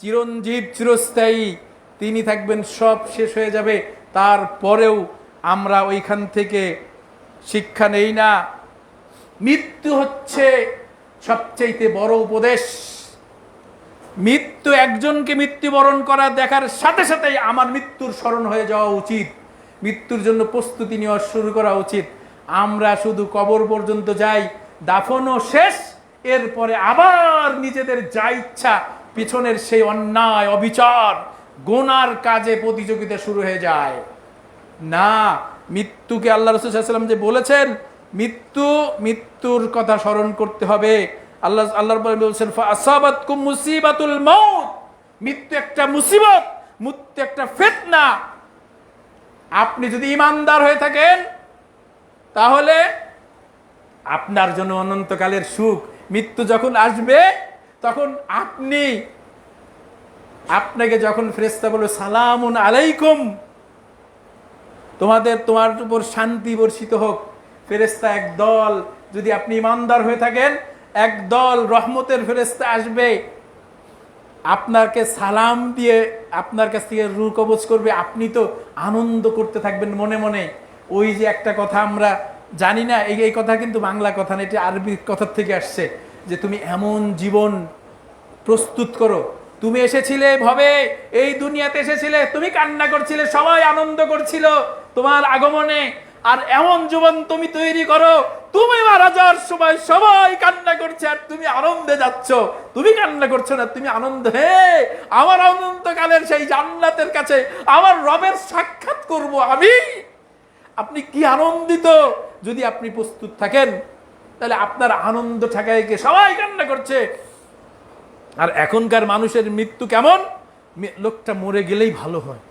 চিরঞ্জীব, চিরস্থায়ী, তিনি থাকবেন, সব শেষ হয়ে যাবে। তারপরেও আমরা ওইখান থেকে শিক্ষা নেই না। মৃত্যু হচ্ছে সবচেয়ে বড় উপদেশ। মৃত্যু, একজনকে মৃত্যুবরণ করা দেখার সাথে সাথেই আমার মৃত্যুর স্মরণ হয়ে যাওয়া উচিত, মৃত্যুর জন্য প্রস্তুতি নেওয়া শুরু করা উচিত। আমরা শুধু কবর পর্যন্ত যাই, দাফনও শেষ, এরপরে আবার নিজেদের যা ইচ্ছা, পিছনের সেই অন্যায়, অবিচার, গুনার কাজে প্রতিযোগিতা শুরু হয়ে যায়। না, মৃত্যুকে আল্লাহ রাসূল সাল্লাল্লাহু আলাইহি ওয়াসাল্লাম যে বলেছেন, মৃত্যুর কথা স্মরণ করতে হবে। আল্লাহ বলছেন ফাআসাবাতকুম মুসিবাতুল মাউত, মৃত্যু একটা মুসিবত, মৃত্যু একটা ফিতনা। আপনি যদি ঈমানদার হয়ে থাকেন, তাহলে আপনার জন্য অনন্তকালের সুখ। মৃত্যু যখন আসবে, তখন আপনাকে যখন ফেরেশতা বলবে সালামুন আলাইকুম, তোমার উপর শান্তি বর্ষিত হোক, ফেরেশতা একদল, যদি আপনি ঈমানদার হয়ে থাকেন, একদল রহমতের ফেরেশতা আসবে, আপনাকে সালাম দিয়ে আপনার কাছ থেকে রূহ কবজ করবে। আপনি তো আনন্দ করতে থাকবেন মনে মনে। ওই যে একটা কথা আমরা জানি না, এই কথা কিন্তু বাংলা কথা না, এটা আরবি কথার থেকে আসছে, যে তুমি এমন জীবন প্রস্তুত করো। তুমি এসেছিলে ভবে, এই দুনিয়াতে এসেছিলে, তুমি কান্না করছিলে, সবাই আনন্দ করছিল তোমার আগমনে, আর এমন জীবন তুমি তৈরি করো, তুমি মারা যাওয়ার সময় সবাই কান্না করছে আর তুমি আনন্দে যাচ্ছ। তুমি কান্না করছো না, তুমি আনন্দ, হে আমার অনন্তকালের সেই জান্নাতের কাছে আমার রবের সাক্ষাৎ করব আমি। আপনি কি আনন্দিত! যদি আপনি প্রস্তুত থাকেন, তাহলে আপনার আনন্দ ঠেকাইকে সবাই কান্না করছে। আর এখনকার মানুষের মৃত্যু কেমন, লোকটা মরে গেলেই ভালো হয়।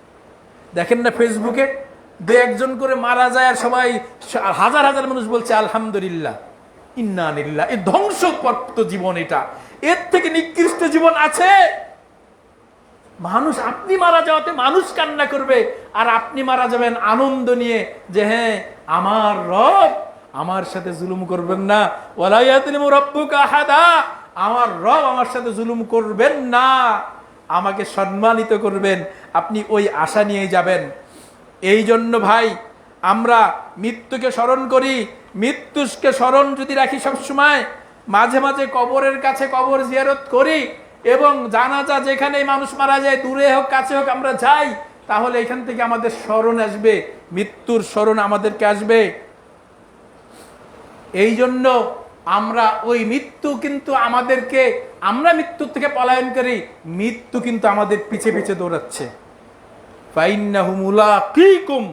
দেখেন না ফেসবুকে, দু একজন করে মারা যায় আর সবাই, হাজার হাজার মানুষ বলছে আলহামদুলিল্লাহ, ইন্না লিল্লাহ। এই ধ্বংসপ্রাপ্ত জীবন, এটা এর থেকে নিকৃষ্ট জীবন আছে? মানুষ, আপনি মারা যাওয়াতে মানুষ কান্না করবে, আর আপনি মারা যাবেন আনন্দ নিয়ে, যে হ্যাঁ আমার রব আমার সাথে জুলুম করবেন না, ওয়ালা ইয়াযলিমু রাব্বুকা আহাদা, আমার রব আমার সাথে জুলুম করবেন না, আমাকে সম্মানিত করবেন। আপনি ওই আশা নিয়ে যাবেন। এই জন্য ভাই, আমরা মৃত্যুকে স্মরণ করি। মৃত্যুকে স্মরণ যদি রাখি সবসময়, মাঝে মাঝে কবরের কাছে কবর জিয়ারত করি, এবং জানাজা যেখানে মানুষ মারা যায়, দূরে হোক কাছে হোক, আমরা যাই, তাহলে এখান থেকে আমাদের স্মরণ আসবে, মৃত্যুর স্মরণ আমাদেরকে আসবে। এই জন্য আমরা ওই মৃত্যু কিন্তু আমাদেরকে, আমরা মৃত্যুর থেকে পলায়ন করি, মৃত্যু কিন্তু আমাদের পিছে পিছে দৌড়াচ্ছে। ফাইন্নাহু মুলাকিকুম,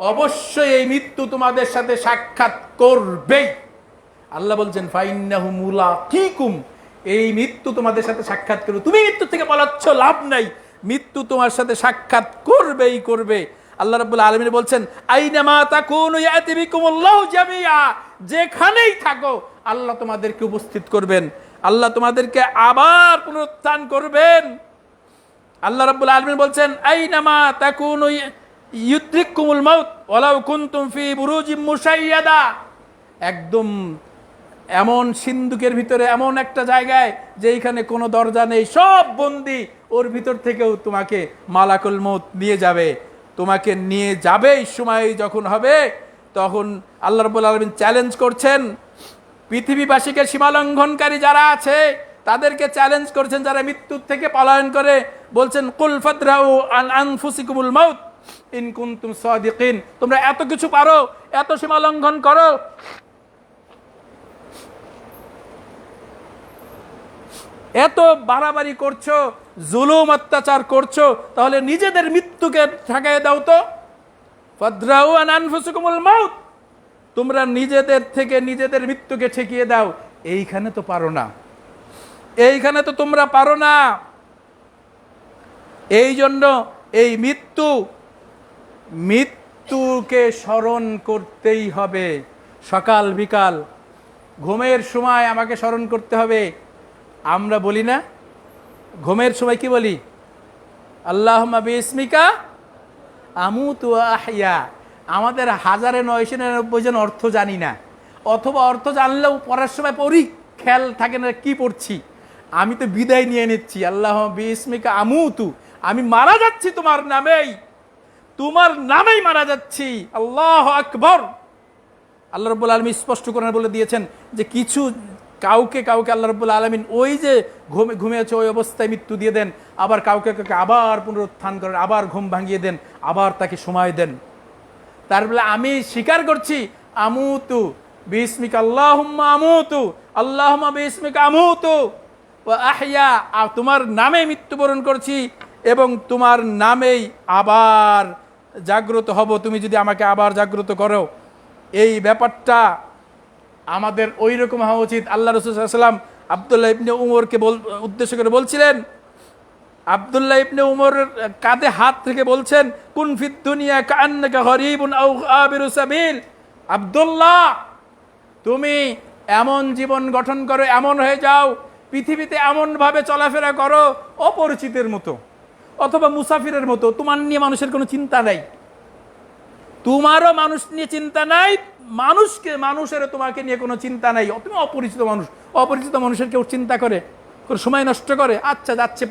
অবশ্যই এই মৃত্যু তোমাদের সাথে সাক্ষাৎ করবেই। আল্লাহ বলছেন ফাইন্নাহু মুলাকিকুম, এই মৃত্যু তোমাদের সাথে সাক্ষাৎ করবে। তুমি মৃত্যু থেকে পালাচ্ছ, লাভ নাই, মৃত্যু তোমার সাথে সাক্ষাৎ করবেই করবে। আল্লাহ রাব্বুল আলামিন বলছেন আইনামা তাকুনু ইয়াতি বিকুমুল্লাহু জামিআ, যেখানেই থাকো আল্লাহ তোমাদেরকে উপস্থিত করবেন, আল্লাহ তোমাদেরকে আবার পুনরুত্থান করবেন। আল্লাহ রাব্বুল আলামিন বলছেন আইনামা তাকুনু ইউদ্রিকুমুল মাউত ওয়ালাউ কুনতুম ফি বুরুজিম মুশাইয়াদা, একদম এমন সিন্ধুকের ভিতরে এমন একটা জায়গায় যেখানে কোনো দরজা নেই, সব বন্দি, ওর ভিতর থেকেও তোমাকে মালাকুল মউত নিয়ে যাবে, তোমাকে নিয়ে যাবে। এই সময় যখন হবে তখন আল্লাহ রাব্বুল আলামিন চ্যালেঞ্জ করছেন পৃথিবীবাসীকে, সীমালঙ্ঘনকারী যারা আছে তাদেরকে চ্যালেঞ্জ করছেন, যারা মৃত্যুর থেকে পলায়ন করে, বলছেন কুল ফাদরাউ আন আনফুসিকুমুল মাউত ইন কুনতুম সাদিকিন, তোমরা এত কিছু পারো, এত সীমালঙ্ঘন করো, এত বাড়াবাড়ি করছো, জুলুম অত্যাচার করছো, তাহলে নিজেদের মৃত্যুকে ঠেকায় দাও তো। ফাদরাউ আন আনফুসিকুমুল মাউত, তোমরা নিজেদের থেকে নিজেদের মৃত্যুকে ঠেকিয়ে দাও। এইখানে তো পারো না, এইখানে তো তোমরা পারো না। এই জন্য এই মৃত্যুকে স্মরণ করতেই হবে। সকাল বিকাল ঘুমের সময় আমাকে স্মরণ করতে হবে। আমরা বলি না ঘুমের সময় কি বলি? আল্লাহুম্মা বিইসমিকা আমুতু ওয়া আহইয়া। আমাদের 1999 জন অর্থ জানি না, অথবা অর্থ জানলেও পড়ার সময় পড়ি, খেয়াল থাকে না কি পড়ছি। আমি তো বিদায় নিয়ে নিচ্ছি, আল্লাহুম্মা বিইসমিকা আমুতু, আমি মারা যাচ্ছি তোমার নামেই, তোমার নামেই মারা যাচ্ছি। আল্লাহু আকবার। আল্লাহ রাব্বুল আলামিন স্পষ্ট করে বলে দিয়েছেন যে কিছু কাউকে আল্লাহ রাব্বুল আলামিন ওই যে ঘুমিয়েছে ওই অবস্থায় মৃত্যু দিয়ে দেন, আবার কাউকে আবার পুনরুত্থান করেন, আবার ঘুম ভাঙিয়ে দেন, আবার তাকে সময় দেন। তার বলে আমি স্বীকার করছি আমুতু বিইসমিকা আল্লাহুম্মা আমুতু, আল্লাহুম্মা বিইসমিকা আমুতু ওয়া আহইয়া, তোমার নামে মৃত্যুবরণ করছি এবং তোমার নামেই আবার জাগ্রত হব, তুমি যদি আমাকে আবার জাগ্রত করো। এই ব্যাপারটা আমাদের ওই রকম হওয়া উচিত। আল্লাহ রাসূল সাল্লাল্লাহু আলাইহি ওয়াসাল্লাম আব্দুল্লাহ ইবনে উমরকে উদ্দেশ্য করে বলছিলেন, আব্দুল্লাহ ইবনে উমরের কাঁধে হাত থেকে বলছেন কুন ফিদ দুনিয়া কাআন্নাকা গরীবুন আও আবিরু সাবিল, আব্দুল্লাহ তুমি এমন জীবন গঠন করো, এমন হয়ে যাও, পৃথিবীতে এমনভাবে চলাফেরা করো অপরিচিতের মতো অথবা মুসাফিরের মতো, তোমার নিয়ে মানুষের কোনো চিন্তা নাই, তোমারও মানুষ নিয়ে চিন্তা নাই, মানুষেরও তোমাকে নিয়ে কোনো চিন্তা নাই, তুমি অপরিচিত মানুষ। অপরিচিত মানুষের কেউ চিন্তা করে, সময় নষ্ট করে? আচ্ছা যাচ্ছে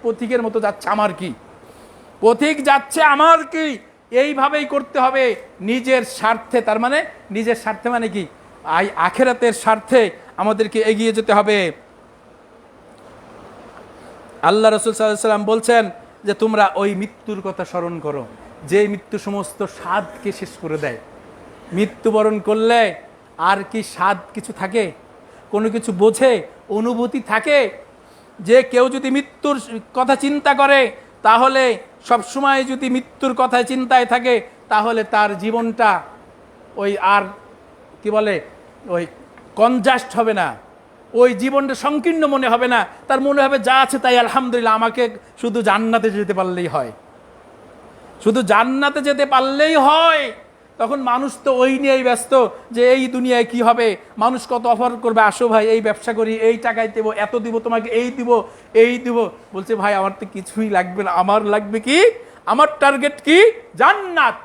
পথিকের মতো যাচ্ছে, আমার কি? পথিক যাচ্ছে, আমার কি? এইভাবেই করতে হবে নিজের স্বার্থে। তার মানে নিজের স্বার্থে মানে কি? আখিরাতের স্বার্থে আমাদেরকে এগিয়ে যেতে হবে। আল্লাহ রাসূল সাল্লাল্লাহু আলাইহি ওয়াসাল্লাম বলছেন যে তোমরা ওই মৃত্যুর কথা স্মরণ করো, যে মৃত্যু সমস্ত স্বাদকে শেষ করে দেয়। মৃত্যুবরণ করলে আর কি স্বাদ কিছু থাকে? কোনো কিছু বোঝে, অনুভূতি থাকে? যে কেউ যদি মৃত্যুর কথা চিন্তা করে, তাহলে সবসময় যদি মৃত্যুর কথা চিন্তায় থাকে, তাহলে তার জীবনটা ওই আর কি বলে ওই কনজাস্ট হবে না, ওই জীবনটা সংকীর্ণ মনে হবে না। তার মনে হবে যা আছে তাই আলহামদুলিল্লাহ, আমাকে শুধু জান্নাতে যেতে পারলেই হয়, শুধু জান্নাতে যেতে পারলেই হয়। তখন মানুষ তো ওই নিয়েই ব্যস্ত যে এই দুনিয়ায় কি হবে, মানুষ কত অফার করবে, আসো ভাই এই ব্যবসা করি, এই টাকায় দেবো, এত দিব তোমাকে, এই দিব। বলছে ভাই আমার তো কিছুই লাগবে না, আমার লাগবে কি? আমার টার্গেট কি? জান্নাত।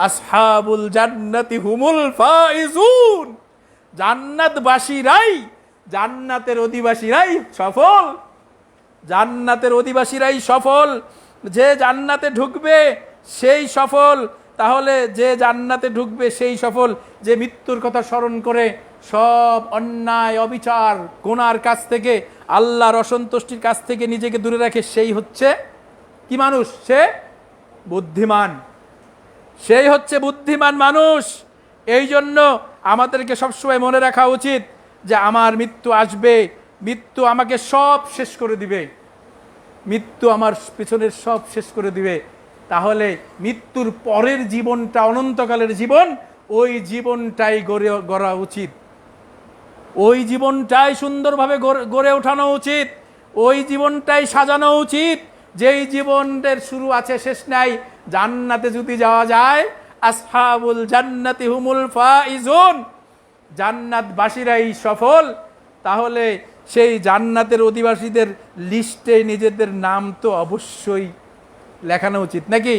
আসহাবুল জান্নাতি হুমুল ফাইজুন, জান্নাতবাসীরাই, জান্নাতের অধিবাসীরাই সফল, জান্নাতের অধিবাসীরাই সফল। যে জান্নাতে ঢুকবে সেই সফল। তাহলে যে জান্নাতে ঢুকবে সেই সফল, যে মৃত্যুর কথা স্মরণ করে সব অন্যায় অবিচার গুনার কাছ থেকে, আল্লাহর অসন্তুষ্টির কাছ থেকে নিজেকে দূরে রাখে, সেই হচ্ছে কি মানুষ? সে বুদ্ধিমান, সেই হচ্ছে বুদ্ধিমান মানুষ। এই জন্য আমাদেরকে সবসময় মনে রাখা উচিত যে আমার মৃত্যু আসবে, মৃত্যু আমাকে সব শেষ করে দিবে, মৃত্যু আমার পিছনের সব শেষ করে দিবে। তাহলে মৃত্যুর পরের জীবনটা অনন্তকালের জীবন, ওই জীবনটাই গড়া উচিত, ওই জীবনটাই সুন্দরভাবে গড়ে ওঠানো উচিত, ওই জীবনটাই সাজানো উচিত, যেই জীবনের শুরু আছে শেষ নাই। জান্নাতে যদি যাওয়া যায়, আসহাবুল জান্নাতি হুমুল ফাইজুন, জান্নাতবাসীরাই সফল। তাহলে সেই জান্নাতের অধিবাসীদের লিস্টে নিজেদের নাম তো অবশ্যই লেখানো উচিত নাকি?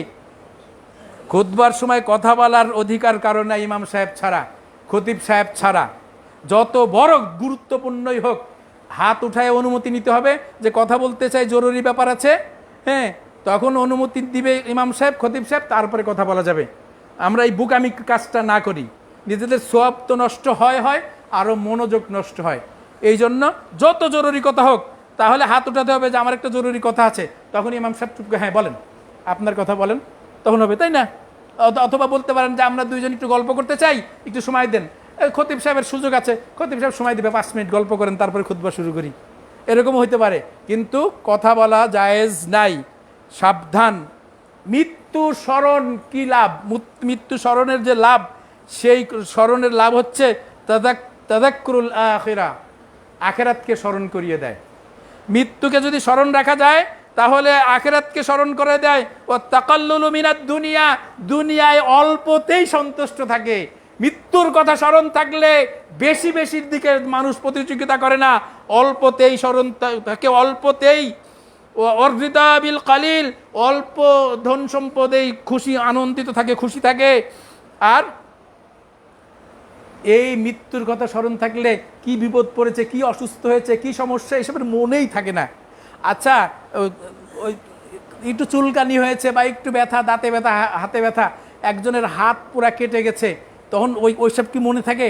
খুতবার সময় কথা বলার অধিকার কারণে ইমাম সাহেব ছাড়া, খতিব সাহেব ছাড়া, যত বড় গুরুত্বপূর্ণই হোক, হাত উঠায় অনুমতি নিতে হবে যে কথা বলতে চাই, জরুরি ব্যাপার আছে, হ্যাঁ, তখন অনুমতি দিবে ইমাম সাহেব, খতিব সাহেব, তারপরে কথা বলা যাবে। আমরা এই বুকামি কাজটা না করি, নিজেদের সওয়াব তো নষ্ট হয়, আরও মনোযোগ নষ্ট হয়। এই জন্য যত জরুরি কথা হোক, তাহলে হাত উঠাতে হবে যে আমার একটা জরুরি কথা আছে, তখন ইমাম সাহেব চুপ করে, হ্যাঁ বলেন, আপনার কথা বলেন, তখন হবে, তাই না? অথবা বলতে পারেন যে আমরা দুইজন একটু গল্প করতে চাই, একটু সময় দেন, খতিব সাহেবের সুযোগ আছে, খতিব সাহেব সময় দিবে, 5 মিনিট গল্প করেন, তারপরে খুতবা শুরু করি, এরকম হইতে পারে। কিন্তু কথা বলা জায়েজ নাই। সাবধান, মৃত্যু স্মরণ কি লাভ? মৃত্যু স্মরণের যে লাভ, সেই স্মরণের লাভ হচ্ছে তাযাক্কুরুল আখিরা, আখিরাতকে স্মরণ করিয়ে দেয়। মৃত্যুকে যদি স্মরণ রাখা যায়, তাহলে আখিরাতকে স্মরণ করে দেয়। ও তাকাল্লুলু মিনাদ দুনিয়া, দুনিয়ায় অল্পতেই সন্তুষ্ট থাকে। মৃত্যুর কথা স্মরণ থাকলে বেশির দিকে মানুষ প্রতিযোগিতা করে না, অল্পতেই স্মরণ থাকে, অল্পতেই। অর্জিতা বিল কালিল, অল্প ধন সম্পদেই খুশি, আনন্দিত থাকে, খুশি থাকে। আর এই মৃত্যুর কথা স্মরণ থাকলে কি বিপদ পড়েছে, কি অসুস্থ হয়েছে, কি সমস্যা, এসবের মনেই থাকে না। আচ্ছা, ওই একটু চুলকানি হয়েছে বা একটু ব্যথা, দাঁতে ব্যথা, হাতে ব্যথা, একজনের হাত পুরা কেটে গেছে, তখন ওইসব কি মনে থাকে?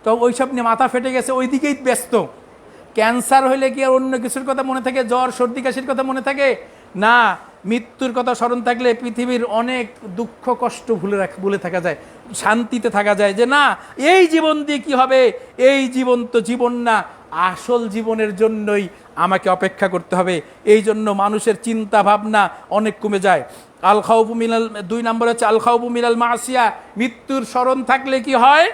তখন ওইসব নিয়ে মাথা ফেটে গেছে, ওই দিকেই ব্যস্ত। ক্যান্সার হইলে কি আর অন্য কিছুর কথা মনে থাকে? জ্বর, সর্দি, কাশির কথা মনে থাকে না। মৃত্যুর কথা স্মরণ থাকলে পৃথিবীর অনেক দুঃখ কষ্ট ভুলে থাকা যায়, শান্তিতে থাকা যায়, যে না, এই জীবন দিয়ে কি হবে, এই জীবন তো জীবন না, আসল জীবনের জন্যই আমাকে অপেক্ষা করতে হবে। এই জন্য মানুষের চিন্তা ভাবনা অনেক কমে যায়। আল খাউফু মিনাল, 2 নম্বর হচ্ছে আল খাউফু মিনাল মাসিয়া। মৃত্যুর স্মরণ থাকলে কি হয়?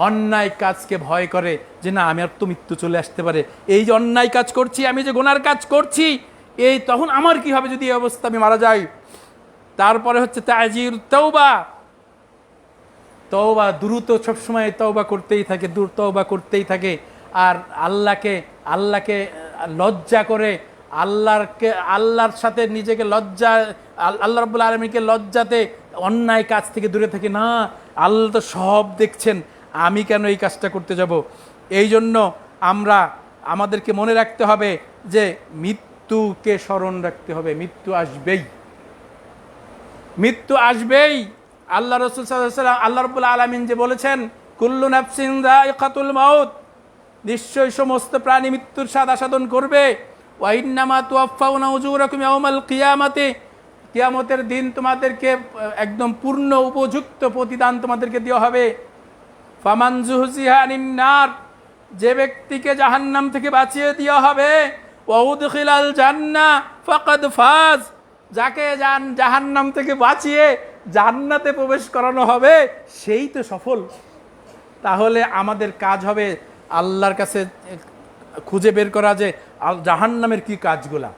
অন্যায় কাজকে ভয় করে, যে না, আমি আর তো মৃত্যু চলে আসতে পারে, এই যে অন্যায় কাজ করছি, আমি যে গুনার কাজ করছি, এই তখন আমার কি হবে যদি এই অবস্থা আমি মারা যাই। তারপরে হচ্ছে তাজির তওবা, তওবা দ্রুত সবসময় তওবা করতেই থাকে, তওবা করতেই থাকে। আর আল্লাহকে লজ্জা করে, আল্লাহর সাথে নিজেকে লজ্জা, আল্লাহ রাব্বুল আলামিনকে লজ্জাতে অন্যায় কাজ থেকে দূরে থাকে। না, আল্লাহ তো সব দেখছেন, আমি কেন এই কাজটা করতে যাব? এই জন্য আমাদেরকে মনে রাখতে হবে যে মৃত্যুকে স্মরণ রাখতে হবে, মৃত্যু আসবেই, মৃত্যু আসবেই। আল্লাহ রাসূল সাল্লাল্লাহু আলাইহি ওয়াসাল্লাম, আল্লাহ রাব্বুল আলামিন যে বলেছেন, কুল্লু নাফসিন যায়িকাতুল মাউত, নিশ্চয়ই সমস্ত প্রাণী মৃত্যুর স্বাদ আস্বাদন করবে। ওয়া ইন্নামা তুওয়াফাউনা উজুরাকুম ইয়াউমাল কিয়ামাতি, কিয়ামতের দিন তোমাদেরকে একদম পূর্ণ উপযুক্ত প্রতিদান তোমাদেরকে দেওয়া হবে। ফামান যুহজিহা আনিন নার, যে ব্যক্তিকে জাহান্নাম থেকে বাঁচিয়ে দেওয়া হবে, ওয়া উদখিলাল জান্নাহ ফাকাদ ফাজ, যাকে জাহান্নাম থেকে বাঁচিয়ে জান্নাতে প্রবেশ করানো হবে, সেই তো সফল। তাহলে আমাদের কাজ হবে আল্লাহর কাছে খুঁজে বের করা যে জাহান্নামের কি কাজগুলা,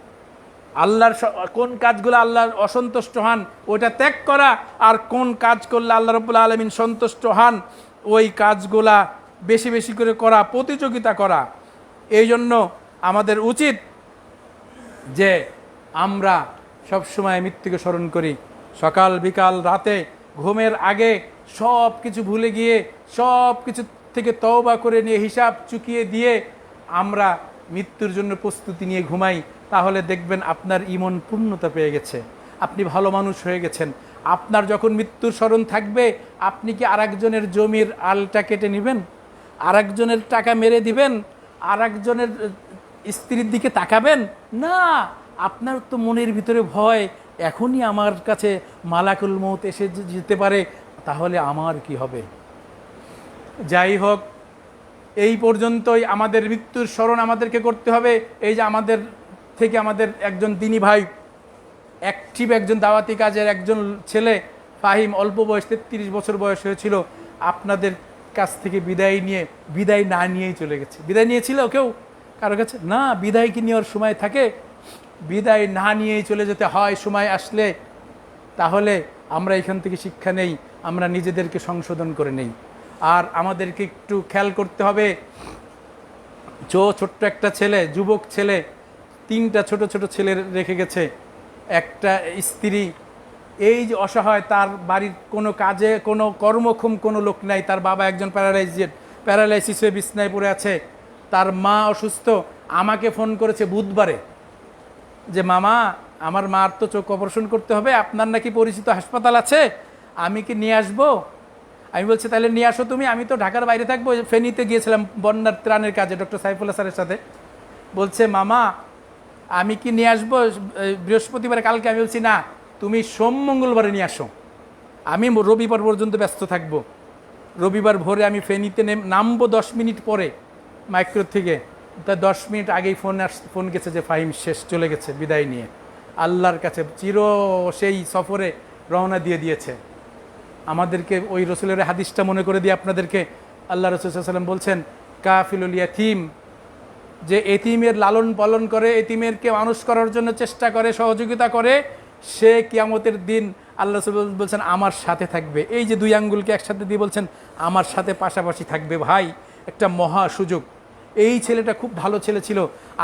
আল্লাহর কোন কাজগুলো আল্লাহর অসন্তুষ্ট হন ওইটা ত্যাগ করা, আর কোন কাজ করলে আল্লাহ রাব্বুল আলামিন সন্তুষ্ট হন ওই কাজগুলা বেশি করে করা, প্রতিযোগিতা করা। এই জন্য আমাদের উচিত যে আমরা সবসময় মৃত্যুকে স্মরণ করি, সকাল বিকাল রাতে, ঘুমের আগে সব কিছু ভুলে গিয়ে, সব কিছু থেকে তওবা করে নিয়ে, হিসাব চুকিয়ে দিয়ে আমরা মৃত্যুর জন্য প্রস্তুতি নিয়ে ঘুমাই, তাহলে দেখবেন আপনার ঈমান পূর্ণতা পেয়ে গেছে, আপনি ভালো মানুষ হয়ে গেছেন। আপনার যখন মৃত্যুর স্মরণ থাকবে, আপনি কি আরেকজনের জমির আলটা কেটে নেবেন, আরেকজনের টাকা মেরে দিবেন, আরেকজনের স্ত্রীর দিকে তাকাবেন না? আপনার তো মনের ভিতরে ভয়, এখনই আমার কাছে মালাকুল মউত এসে যেতে পারে, তাহলে আমার কি হবে? যাই হোক, এই পর্যন্তই। আমাদের মৃত্যুর স্মরণ আমাদেরকে করতে হবে। এই যে আমাদের থেকে আমাদের একজন দিনী ভাই, অ্যাক্টিভ একজন দাওয়াতি কাজের একজন ছেলে ফাহিম, অল্প বয়স 33 বছর বয়স হয়েছিল, আপনাদের কাছ থেকে বিদায় না নিয়েই চলে গেছে। বিদায় নিয়েছিল কেউ কারো কাছে? না, বিদায় কি নেওয়ার সময় থাকে? বিদায় না নিয়েই চলে যেতে হয় সময় আসলে। তাহলে আমরা এখান থেকে শিক্ষা নেই, আমরা নিজেদেরকে সংশোধন করে নেই। আর আমাদেরকে একটু খেয়াল করতে হবে, ছোট্ট একটা ছেলে, যুবক ছেলে, 3টা ছোট ছোট ছেলে রেখে গেছে, একটা স্ত্রী। এই যে অসহায়, তার বাড়ির কোনো কাজে কোনো কর্মক্ষম কোনো লোক নাই, তার বাবা একজন প্যারালাইসিস হয়ে বিছনায় পড়ে আছে, তার মা অসুস্থ। আমাকে ফোন করেছে বুধবারে যে মামা, আমার মার তো চোখ অপারেশন করতে হবে, আপনার নাকি পরিচিত হাসপাতাল আছে, আমি কি নিয়ে আসবো? আমি বলছি তাহলে নিয়ে আসো তুমি, আমি তো ঢাকার বাইরে থাকবো, ফেনীতে গিয়েছিলাম বন্যার ত্রাণের কাজে ডক্টর সাইফুল্লাহ স্যারের সাথে। বলছে মামা আমি কি নিয়ে আসবো বৃহস্পতিবার কালকে? আমি বলছি না, তুমি মঙ্গলবারে নিয়ে আসো, আমি রবিবার পর্যন্ত ব্যস্ত থাকবো। রবিবার ভোরে আমি ফেনীতে নামবো 10 মিনিট পরে মাইক্রো থেকে, তা 10 মিনিট আগেই ফোন গেছে যে ফাহিম শেষ, চলে গেছে বিদায় নিয়ে আল্লাহর কাছে, সেই সফরে রওনা দিয়ে দিয়েছে। আমাদেরকে ওই রসুলের হাদিসটা মনে করে দিয়ে আপনাদেরকে, আল্লাহ রসুল সাল্লাল্লাহু আলাইহি ওয়াসাল্লাম বলছেন কাফিলুল ইয়াতীম, যে এতিমের লালন পালন করে, এতিমেরকে মানুষ করার জন্য চেষ্টা করে, সহযোগিতা করে, সে কিয়ামতের দিন আল্লাহ রাসূল বলছেন আমার সাথে থাকবে। এই যে 2 আঙ্গুলকে একসাথে দিয়ে বলছেন আমার সাথে পাশাপাশি থাকবে। ভাই, একটা মহা সুযোগ। এই ছেলেটা খুব ভালো ছেলে ছিল।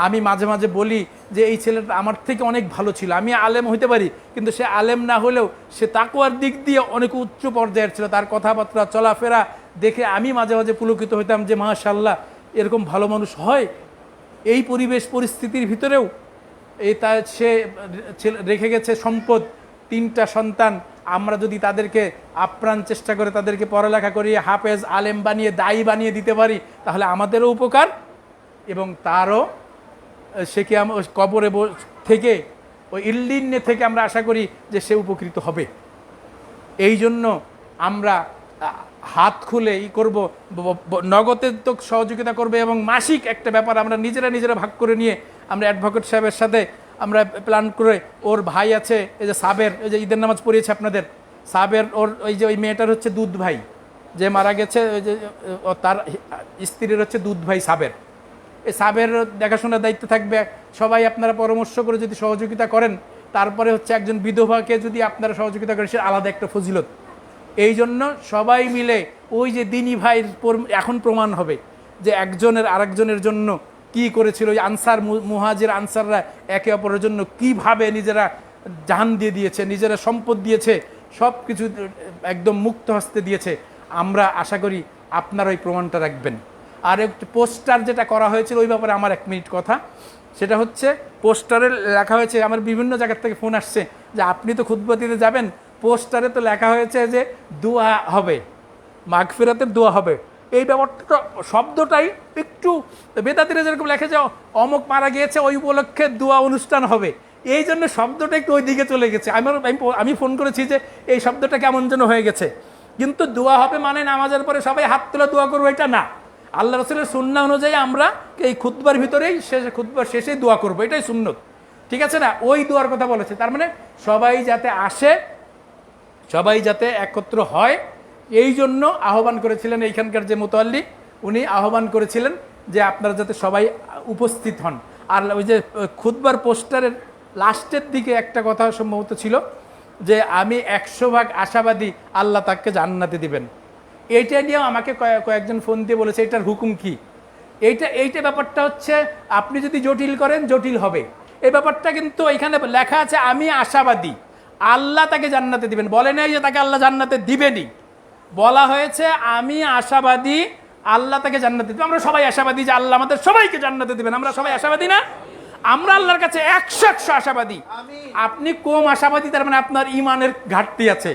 আমি মাঝে মাঝে বলি যে এই ছেলেটা আমার থেকে অনেক ভালো ছিল। আমি আলেম হইতে পারি, কিন্তু সে আলেম না হলেও সে তাকওয়ার দিক দিয়ে অনেক উচ্চ পর্যায়ের ছিল। তার কথাবার্তা চলাফেরা দেখে আমি মাঝে মাঝে পুলকিত হইতাম যে মাশাআল্লাহ, এরকম ভালো মানুষ হয়। এই পরিবেশ পরিস্থিতির ভিতরেও সে রেখে গেছে সম্পদ, 3টা সন্তান। আমরা যদি তাদেরকে আপ্রাণ চেষ্টা করে তাদেরকে পড়ালেখা করিয়ে হাফেজ আলেম বানিয়ে দায়ী বানিয়ে দিতে পারি, তাহলে আমাদেরও উপকার এবং তারও। সে কি কবরে থেকে ওই ইল্লিনে থেকে আমরা আশা করি যে সে উপকৃত হবে। এই জন্য আমরা হাত খুলে করব, নগদে তো সহযোগিতা করবে এবং মাসিক একটা ব্যাপার আমরা নিজেরা ভাগ করে নিয়ে, আমরা অ্যাডভোকেট সাহেবের সাথে আমরা প্ল্যান করে, ওর ভাই আছে এই যে সাবের, এই যে ঈদের নামাজ পড়িয়েছে আপনাদের সাবের, ওই মেয়েটার হচ্ছে দুধ ভাই যে মারা গেছে, ওই যে তার স্ত্রীর হচ্ছে দুধ ভাই সাবের। এই সাবের দেখাশোনার দায়িত্ব থাকবে। সবাই আপনারা পরামর্শ করে যদি সহযোগিতা করেন, তারপরে হচ্ছে একজন বিধবাকে যদি আপনারা সহযোগিতা করেন, সে আলাদা একটা ফজিলত। এই জন্য সবাই মিলে ওই যে দিনী ভাইয়ের এখন প্রমাণ হবে যে একজনের আরেকজনের জন্য কি করেছিল। ওই আনসার মুহাজির আনসাররা একে অপরের জন্য কিভাবে নিজেরা জান দিয়ে দিয়েছে, নিজেরা সম্পদ দিয়েছে, সব কিছু একদম মুক্ত হস্তে দিয়েছে। আমরা আশা করি আপনারা ওই প্রমাণটা রাখবেন। আর একটু পোস্টার যেটা করা হয়েছিল ওই ব্যাপারে আমার 1 মিনিট কথা। সেটা হচ্ছে পোস্টারে লেখা হয়েছে, আমার বিভিন্ন জায়গার থেকে ফোন আসছে যে আপনি তো খুতবা দিতে যাবেন, পোস্টারে তো লেখা হয়েছে যে দোয়া হবে, মাগফিরাতের দোয়া হবে। এই ব্যাপারটা শব্দটাই একটু বেদাতিরা যেরকম লেখে যে অমুক মারা গিয়েছে ওই উপলক্ষে দোয়া অনুষ্ঠান হবে, এই জন্য শব্দটা একটু ওই দিকে চলে গেছে। আমি ফোন করেছি যে এই শব্দটা কেমন যেন হয়ে গেছে। কিন্তু দোয়া হবে মানে নামাজের পরে সবাই হাত তুলে দোয়া করবো, এটা না। আল্লাহ রাসূলের সুন্নাহ অনুযায়ী আমরা এই খুতবার ভিতরেই খুতবার শেষে দোয়া করবো, এটাই সুন্নত, ঠিক আছে না? ওই দোয়ার কথা বলেছে। তার মানে সবাই যাতে আসে, সবাই যাতে একত্র হয়, এই জন্য আহ্বান করেছিলেন এইখানকার যে মুতাল্লি, উনি আহ্বান করেছিলেন যে আপনারা যাতে সবাই উপস্থিত হন। আর ওই যে খুতবার পোস্টারের লাস্টের দিকে একটা কথা সম্ভবত ছিল যে আমি 100% আশাবাদী আল্লাহ তাকে জান্নাতে দিবেন। এইটা নিয়েও আমাকে কয়েকজন ফোন দিয়ে বলেছে এটার হুকুম কি। এইটা ব্যাপারটা হচ্ছে আপনি যদি জটিল করেন জটিল হবে। এই ব্যাপারটা কিন্তু এখানে লেখা আছে আমি আশাবাদী আল্লাহ তাকে জান্নাতে দিবেন, বলে নাই যে তাকে আল্লাহ জান্নাতে দিবেনই, বলা হয়েছে আমি আশাবাদী আল্লাহ তাকে জান্নাতে দিবেন। আমরা সবাই আশাবাদী যে আল্লাহ আমাদের সবাইকে জান্নাতে দিবেন, আমরা সবাই আশাবাদী না? আমরা আল্লাহর কাছে 100% আশাবাদী। আপনি কম আশাবাদী, তার মানে আপনার ইমানের ঘাটতি আছে।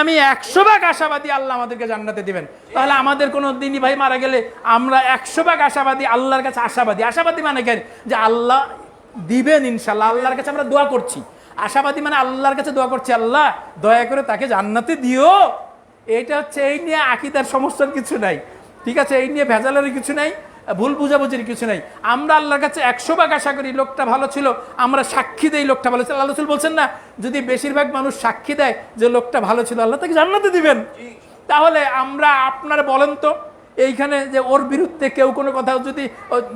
আমি 100% আশাবাদী আল্লাহ আমাদেরকে জান্নাতে দিবেন। তাহলে আমাদের কোনো দিনই ভাই মারা গেলে আমরা 100% আশাবাদী, আল্লাহর কাছে আশাবাদী। আশাবাদী মানে কেন? যে আল্লাহ দিবেন ইনশাল্লাহ, আল্লাহর কাছে আমরা দোয়া করছি। আশাবাদী মানে আল্লাহর কাছে দোয়া করছি, আল্লাহ দয়া করে তাকে জান্নাতে দিও। এটা হচ্ছে, এই নিয়ে আকীদার সমস্যার কিছু নাই, ঠিক আছে, এই নিয়ে ভেজালের কিছু নাই, ভুল বুঝাবুঝির কিছু নাই। আমরা আল্লাহর কাছে 100 ভাগ আশা করি লোকটা ভালো ছিল, আমরা সাক্ষী দেই লোকটা ভালো ছিল। আল্লাহ রাসূল বলছেন না, যদি বেশিরভাগ মানুষ সাক্ষী দেয় যে লোকটা ভালো ছিল, আল্লাহ তাকে জান্নাতে দিবেন। তাহলে আমরা, আপনারা বলেন তো, এইখানে যে ওর বিরুদ্ধে কেউ কোনো কথা যদি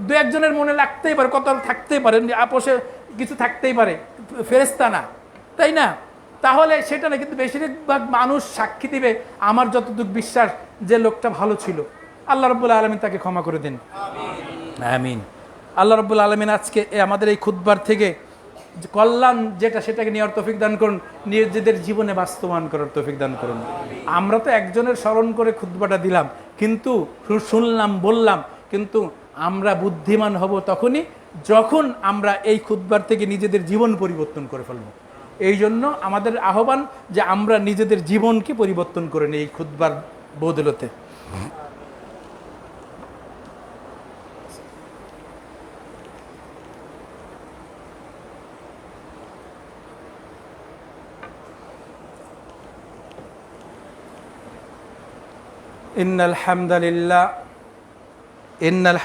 দু একজনের মনে লাগতেই পারে, কথা থাকতেই পারে, আপোষে কিছু থাকতেই পারে, ফেরেশতা না, তাই না? তাহলে সেটা না, কিন্তু বেশিরভাগ মানুষ সাক্ষী দিবে আমার যতটুকু বিশ্বাস যে লোকটা ভালো ছিল। আল্লাহ রাব্বুল আলামিন তাকে ক্ষমা করে দিন, আমিন। আল্লাহ রাব্বুল আলামিন আজকে আমাদের এই খুতবার থেকে কল্যাণ যেটা, সেটাকে নেওয়ার তৌফিক দান করুন, নিজেদের জীবনে বাস্তবায়ন করার তৌফিক দান করুন। আমরা তো একজনের স্মরণ করে খুতবাটা দিলাম, কিন্তু শুনলাম, বললাম, কিন্তু আমরা বুদ্ধিমান হব তখনই যখন আমরা এই খুতবার থেকে নিজেদের জীবন পরিবর্তন করে ফেলব। এই জন্য আমাদের আহ্বান যে আমরা নিজেদের জীবনকে পরিবর্তন করে নিই এই খুতবার বদলতে। ইন্নাল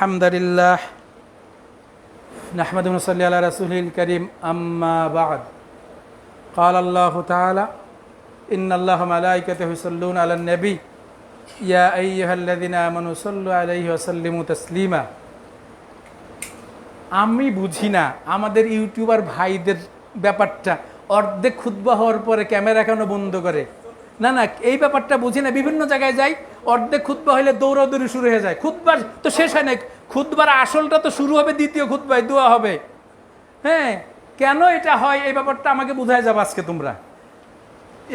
হামদালিল্লাহ নাহমাদুহু ওয়া নুসাল্লি আলা রাসূলিল কারীম, আম্মা বা'দ। قال الله تعالى إن الله وملائكته يصلون على النبي يا أيها الذين آمنوا صلوا عليه وسلموا تسليما। আমি বুঝি না আমাদের ইউটিউবার ভাইদের ব্যাপারটা, অর্ধেক খুতবা হওয়ার পরে ক্যামেরা কেন বন্ধ করে? না না, এই ব্যাপারটা বুঝি না। বিভিন্ন জায়গায় যাই, অর্ধেক খুতবা হইলে দৌড়াদৌড়ি শুরু হয়ে যায়, খুতবার তো শেষ হয় না, খুতবার আসলটা তো শুরু হবে দ্বিতীয় খুতবায়, দোয়া হবে। হ্যাঁ, কেন এটা হয় এই ব্যাপারটা আমাকে বুঝায় যাবে আজকে তোমরা।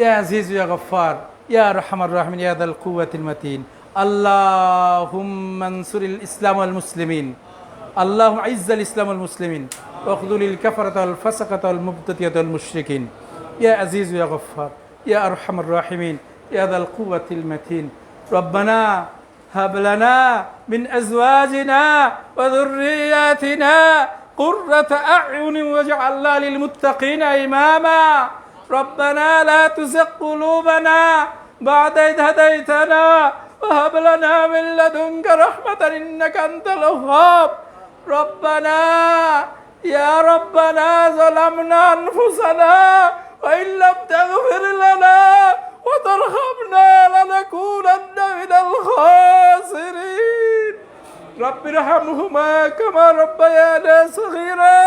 ইয়া আজিজ ইয়া গফফার ইয়া আরহামার রাহিমিন ইয়া যাল কুওয়াতিল মাতিন, আল্লাহুম্মা আনসুরিল ইসলাম ওয়াল মুসলিমিন, আল্লাহুম্মা আইজ্জাল ইসলাম ওয়াল মুসলিমিন ওয়াখযুলিল কাফারাতা ওয়াল ফাসাকাতা ওয়াল মুবতাদিয়াতা ওয়াল মুশরিকিন, ইয়া আজিজ ইয়া গফফার ইয়া আরহামার রাহিমিন ইয়া যাল কুওয়াতিল মাতিন। রব্বানা হাব লানা মিন আজওয়াজিনা ওয়া যুররিয়াতিনা قرة أعين واجعلنا للمتقين إماما ربنا لا تزغ قلوبنا بعد إذ هديتنا وهب لنا من لدنك رحمة إنك أنت الوهاب ربنا يا ربنا ظلمنا أنفسنا وإن لم تغفر لنا وترحمنا لنكونن من الخاسرين رب ارحمهما كما ربياني صغيرا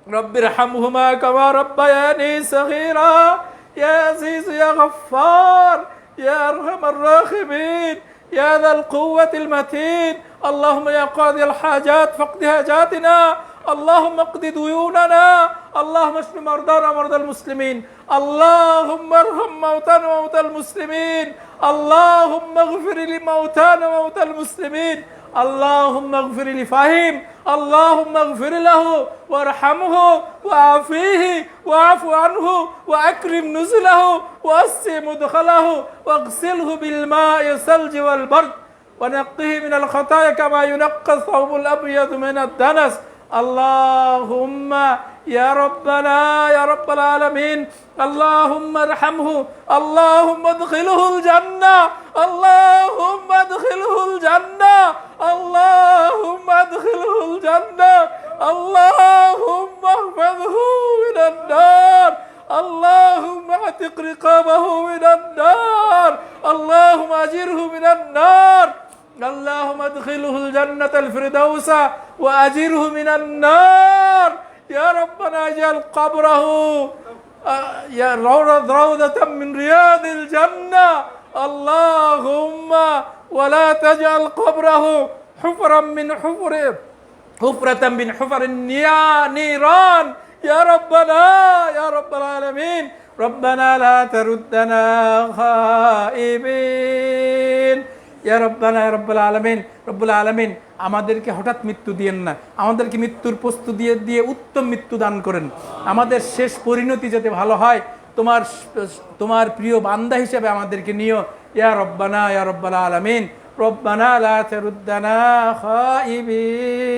رب ارحمهما كما ربياني صغيرا يا عزيز يا غفار يا أرحم الراحمين يا ذا القوة المتين اللهم يا قاضي الحاجات فاقض حاجاتنا اللهم اقض ديوننا اللهم اشف مرضانا ومرضى المسلمين اللهم ارحم موتانا وموتى المسلمين اللهم اغفر لموتانا وموتى المسلمين اللهم اغفر لفهيم اللهم اغفر له وارحمه وعافيه واعف عنه واكرم نزله واسع مدخله واغسله بالماء والثلج والبرد ونقه من الخطايا كما ينقى الثوب الابيض من الدنس اللهم يا ربنا يا رب العالمين اللهم ارحمه اللهم ادخله الجنة اللهم ادخله الجنة اللهم ادخله الجنة اللهم احفظه من النار اللهم اعتق رقابه من النار اللهم اجره من النار اللهم ادخله الجنة الفردوس وأجره من النار يا ربنا اجعل قبره يا روضة من رياض الجنة اللهم ولا تجعل قبره حفرة من حفر النيران يا ربنا يا رب العالمين ربنا لا تردنا خائبين ইয়া রব্বানা ইয়া রব্বুল আলামিন, রব্বুল আলামিন আমাদেরকে হঠাৎ মৃত্যু দিয়েন না, আমাদেরকে মৃত্যুর প্রস্তুতি দিয়ে উত্তম মৃত্যু দান করেন। আমাদের শেষ পরিণতি যাতে ভালো হয়, তোমার প্রিয় বান্দা হিসেবে আমাদেরকে নিও ইয়া রব্বানা ইয়া রব্বুল আলামিন। রব্বানা লা তারুদ্দানা খাইবিন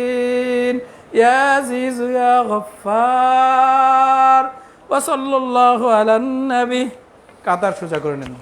ইয়া আজিজ ইয়া গফফার ওয়া সাল্লাল্লাহু আলান নবী। কাতার সোজা করে নেন।